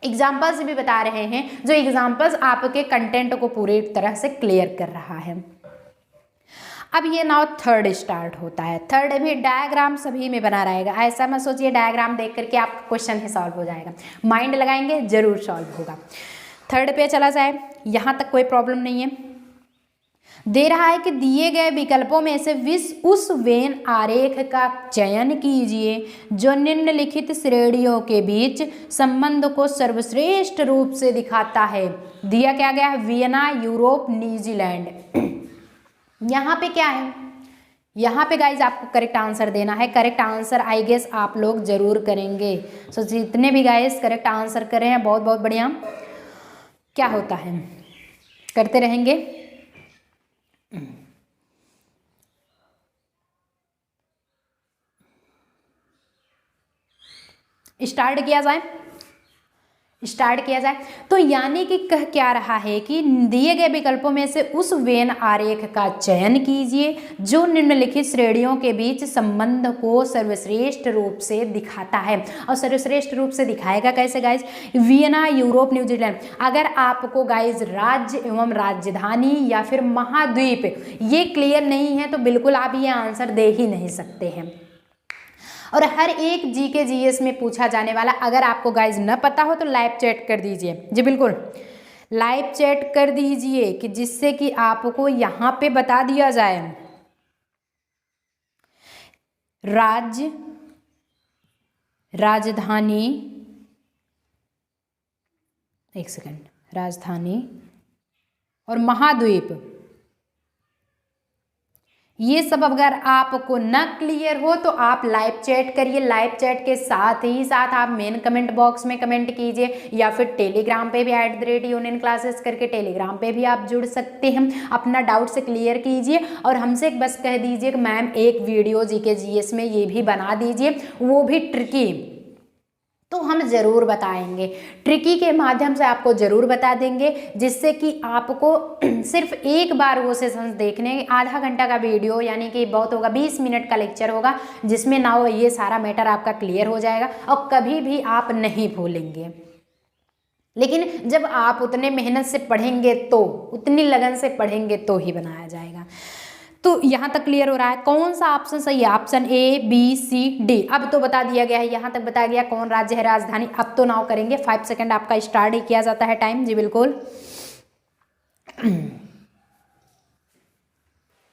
एग्जाम्पल्स भी बता रहे हैं, जो एग्जाम्पल्स आपके कंटेंट को पूरी तरह से क्लियर कर रहा है। अब ये नाउ थर्ड स्टार्ट होता है। थर्ड भी डायग्राम सभी में बना रहेगा, ऐसा मत सोचिए डायग्राम देख करके आपका क्वेश्चन ही सॉल्व हो जाएगा, माइंड लगाएंगे जरूर सॉल्व होगा। थर्ड पे चला जाए, यहाँ तक कोई प्रॉब्लम नहीं है। दे रहा है कि दिए गए विकल्पों में से उस वेन आरेख का चयन कीजिए जो निम्नलिखित श्रेणियों के बीच संबंध को सर्वश्रेष्ठ रूप से दिखाता है। दिया क्या गया है? Vienna, Europe, New Zealand. यहाँ पे क्या है? यहाँ पे गाइज आपको करेक्ट आंसर देना है। करेक्ट आंसर आई गेस आप लोग जरूर करेंगे। सो जितने भी गाइज करेक्ट आंसर कर रहे हैं बहुत बहुत बढ़िया। क्या होता है, करते रहेंगे। स्टार्ट किया जाए तो यानी कि कह क्या रहा है कि दिए गए विकल्पों में से उस वेन आरेख का चयन कीजिए जो निम्नलिखित श्रेणियों के बीच संबंध को सर्वश्रेष्ठ रूप से दिखाता है। और सर्वश्रेष्ठ रूप से दिखाएगा कैसे गाइज? Vienna, Europe, New Zealand. अगर आपको गाइज राज्य एवं राजधानी या फिर महाद्वीप ये क्लियर नहीं है तो बिल्कुल आप ये आंसर दे ही नहीं सकते हैं। और हर एक जीके जीएस में पूछा जाने वाला, अगर आपको गाइज न पता हो तो लाइव चैट कर दीजिए जी, बिल्कुल लाइव चैट कर दीजिए कि जिससे कि आपको यहाँ पे बता दिया जाए राज्य, राजधानी, एक सेकंड, राजधानी और महाद्वीप, ये सब अगर आपको न क्लियर हो तो आप लाइव चैट करिए। लाइव चैट के साथ ही साथ आप मेन कमेंट बॉक्स में कमेंट कीजिए, या फिर टेलीग्राम पे भी @union classes करके टेलीग्राम पे भी आप जुड़ सकते हैं। अपना डाउट से क्लियर कीजिए और हमसे बस कह दीजिए कि मैम एक वीडियो जीके जीएस में ये भी बना दीजिए, वो भी ट्रिकी, तो हम ज़रूर बताएंगे। ट्रिकी के माध्यम से आपको ज़रूर बता देंगे, जिससे कि आपको सिर्फ एक बार वो सेशंस देखने, आधा घंटा का वीडियो यानी कि बहुत होगा 20 मिनट का लेक्चर होगा, जिसमें ना हो ये सारा मैटर आपका क्लियर हो जाएगा और कभी भी आप नहीं भूलेंगे। लेकिन जब आप उतने मेहनत से पढ़ेंगे तो, उतनी लगन से पढ़ेंगे तो ही बनाया जाएगा। तो यहाँ तक क्लियर हो रहा है कौन सा ऑप्शन सही है? Option A, B, C, D. अब तो बता दिया गया है, यहाँ तक बता गया कौन राज्य है, राजधानी। अब तो नाउ करेंगे। 5 सेकंड आपका स्टार्ट ही किया जाता है टाइम जी, बिल्कुल।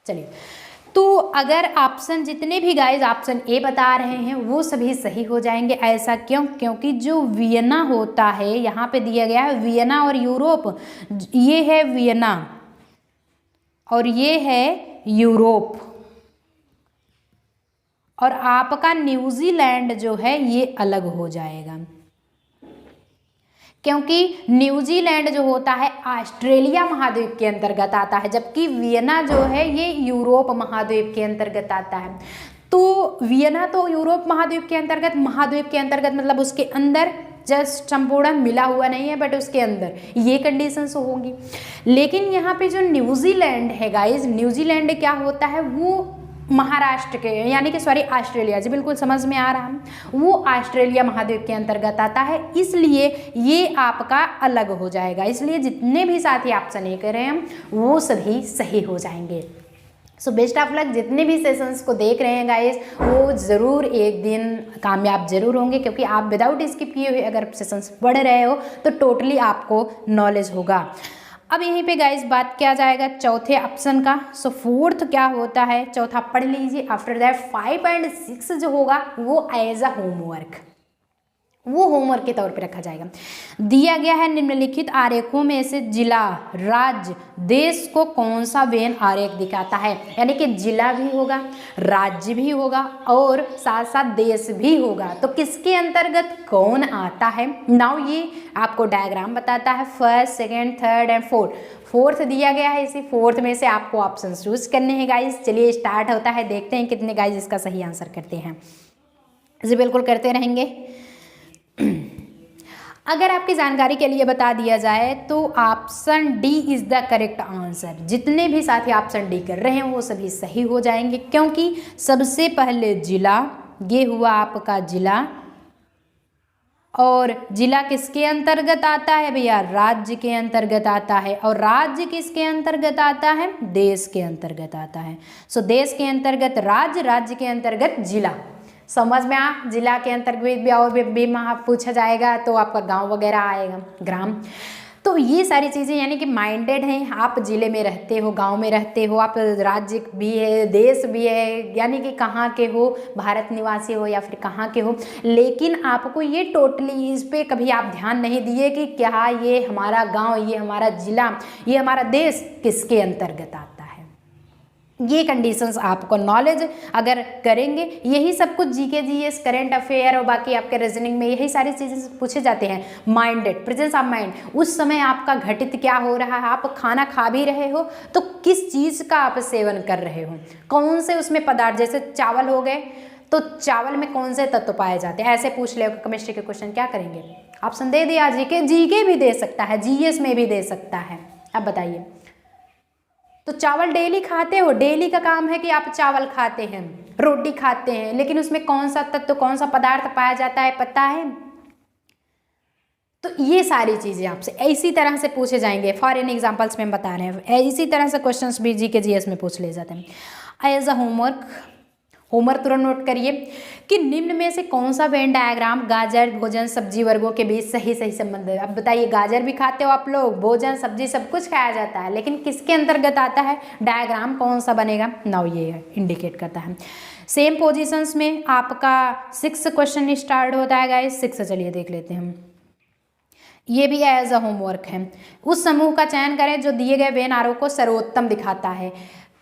चलिए, तो अगर ऑप्शन जितने भी गाइज ऑप्शन ए बता रहे हैं वो सभी सही हो जाएंगे। ऐसा क्यों? क्योंकि जो वियना होता है, यहाँ पे दिया गया है वियना और यूरोप, ये है वियना और ये है यूरोप, और आपका न्यूजीलैंड जो है ये अलग हो जाएगा, क्योंकि न्यूजीलैंड जो होता है ऑस्ट्रेलिया महाद्वीप के अंतर्गत आता है, जबकि वियना जो है ये यूरोप महाद्वीप के अंतर्गत आता है। तो वियना तो यूरोप महाद्वीप के अंतर्गत मतलब उसके अंदर जस्ट संपूर्ण मिला हुआ नहीं है बट उसके अंदर, ये कंडीशंस होंगी। लेकिन यहाँ पे जो न्यूजीलैंड है गाइज, न्यूजीलैंड क्या होता है, वो महाराष्ट्र के यानी कि सॉरी ऑस्ट्रेलिया, जी बिल्कुल समझ में आ रहा है, वो ऑस्ट्रेलिया महाद्वीप के अंतर्गत आता है, इसलिए ये आपका अलग हो जाएगा। इसलिए जितने भी साथी ऑप्शन ए कर रहे हैं वो सभी सही हो जाएंगे। सो बेस्ट ऑफ लक, जितने भी सेशंस को देख रहे हैं गाइस वो ज़रूर एक दिन कामयाब जरूर होंगे, क्योंकि आप विदाउट स्किप किए हुए अगर सेशंस पढ़ रहे हो तो टोटली आपको नॉलेज होगा। अब यहीं पे गाइस बात किया जाएगा चौथे ऑप्शन का। सो फोर्थ क्या होता है, चौथा पढ़ लीजिए। आफ्टर दैट 5 एंड 6 जो होगा वो एज अ होमवर्क, वो होमवर्क के तौर पे रखा जाएगा। दिया गया है निम्नलिखित आरेखों में से जिला, राज्य, देश को कौन सा वेन आरेख दिखाता है। यानी कि जिला भी होगा, राज्य भी होगा और साथ साथ देश भी होगा, तो किसके अंतर्गत कौन आता है। नाउ ये आपको डायग्राम बताता है, first, second, third and fourth दिया गया है। इसी फोर्थ में से आपको ऑप्शन चूज करने हैं गाइज। चलिए स्टार्ट होता है, देखते हैं कितने गाइज इसका सही आंसर करते हैं। जी बिल्कुल करते रहेंगे। अगर आपकी जानकारी के लिए बता दिया जाए तो option D is the correct answer. जितने भी साथी ऑप्शन डी कर रहे हैं वो सभी सही हो जाएंगे, क्योंकि सबसे पहले जिला, ये हुआ आपका जिला, और जिला किसके अंतर्गत आता है भैया, राज्य के अंतर्गत आता है, और राज्य किसके अंतर्गत आता है, देश के अंतर्गत आता है। सो देश के अंतर्गत राज्य, राज्य के अंतर्गत जिला। समझ में आ, जिला के अंतर्गत भी और भी पूछा जाएगा तो आपका गांव वगैरह आएगा, ग्राम। तो ये सारी चीज़ें यानी कि माइंडेड हैं। आप जिले में रहते हो, गांव में रहते हो, आप राज्य भी है, देश भी है, यानी कि कहाँ के हो, भारत निवासी हो या फिर कहाँ के हो, लेकिन आपको ये टोटली इस पे कभी आप ध्यान नहीं दिए कि क्या ये हमारा गांव, ये हमारा जिला, ये हमारा देश किसके अंतर्गत आता है। ये कंडीशंस आपको नॉलेज अगर करेंगे, यही सब कुछ जीके, जीएस, करंट अफेयर और बाकी आपके रीजनिंग में यही सारी चीज़ें पूछे जाते हैं। माइंडेड, प्रेजेंस ऑफ माइंड, उस समय आपका घटित क्या हो रहा है, आप खाना खा भी रहे हो तो किस चीज़ का आप सेवन कर रहे हो, कौन से उसमें पदार्थ, जैसे चावल हो गए तो चावल में कौन से तत्व पाए जाते हैं, ऐसे पूछ ले। केमिस्ट्री के क्वेश्चन क्या करेंगे, ऑप्शन दे दिया, जीके, जीके भी दे सकता है, जीएस में भी दे सकता है। अब बताइए, तो चावल डेली खाते हो, डेली का काम है कि आप चावल खाते हैं, रोटी खाते हैं, लेकिन उसमें कौन सा तत्व, कौन सा पदार्थ पाया जाता है पता है। तो ये सारी चीज़ें आपसे इसी तरह से पूछे जाएंगे। फॉर एन एग्जाम्पल्स में हम बता रहे हैं, इसी तरह से क्वेश्चंस भी जीके जीएस में पूछ ले जाते हैं। एज अ होमवर्क तुरंत नोट करिए कि निम्न में से कौन सा वेन डायग्राम गाजर, भोजन, सब्जी वर्गों के बीच सही संबंध है। अब बताइए, गाजर भी खाते हो आप लोग, भोजन, सब्जी सब कुछ खाया जाता है, लेकिन किसके अंतर्गत आता है, डायग्राम कौन सा बनेगा। नाउ ये इंडिकेट करता है। सेम पोजीशंस में आपका 6 क्वेश्चन स्टार्ट होता है गाइस। 6 चलिए देख लेते हैं हम। ये भी एज अ होमवर्क है। उस समूह का चयन करें जो दिए गए वेन आरोप को सर्वोत्तम दिखाता है।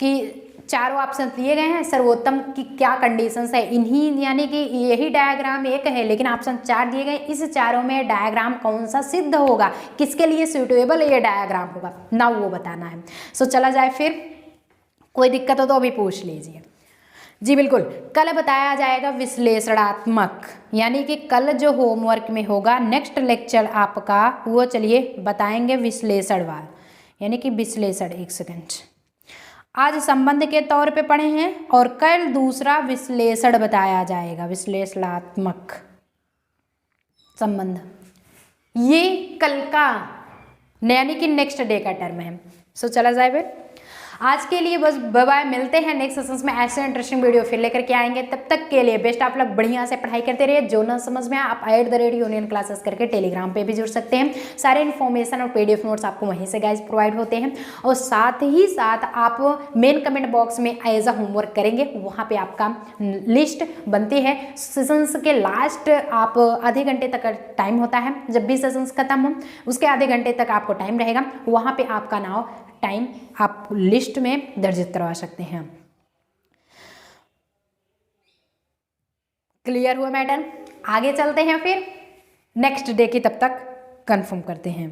कि चारों ऑप्शन दिए गए हैं, सर्वोत्तम की क्या कंडीशंस है, इन्हीं यानी कि यही डायग्राम एक है लेकिन ऑप्शन 4 दिए गए, इस चारों में डायग्राम कौन सा सिद्ध होगा, किसके लिए सूटेबल ये डायग्राम होगा, ना वो बताना है। सो चला जाए फिर, कोई दिक्कत हो तो अभी पूछ लीजिए। जी बिल्कुल, कल बताया जाएगा विश्लेषणात्मक, यानी कि कल जो होमवर्क में होगा नेक्स्ट लेक्चर आपका वो चलिए बताएंगे विश्लेषणवार, यानी कि विश्लेषण। एक सेकंड, आज संबंध के तौर पे पढ़े हैं और कल दूसरा विश्लेषण बताया जाएगा, विश्लेषणात्मक संबंध। ये कल का यानी कि नेक्स्ट डे का टर्म है। सो चला जाए फिर, आज के लिए बस बाय बाय, मिलते हैं नेक्स्ट सेशंस में ऐसे इंटरेस्टिंग वीडियो फिर लेकर के आएंगे। तब तक के लिए बेस्ट, आप लोग बढ़िया से पढ़ाई करते रहिए। जो ना समझ में आप @यूनियन क्लासेस करके टेलीग्राम पे भी जुड़ सकते हैं। सारे इन्फॉर्मेशन और PDF नोट्स आपको वहीं से गाइज प्रोवाइड होते हैं, और साथ ही साथ आप मेन कमेंट बॉक्स में एज अ होमवर्क करेंगे, वहाँ पर आपका लिस्ट बनती है। सेशंस के लास्ट आप आधे घंटे तक टाइम होता है, जब भी सेशंस खत्म हो उसके आधे घंटे तक आपको टाइम रहेगा, वहाँ पर आपका नाम टाइम आप लिस्ट में दर्जित करवा सकते हैं। क्लियर हुआ मैडम? आगे चलते हैं फिर नेक्स्ट डे की, तब तक कंफर्म करते हैं।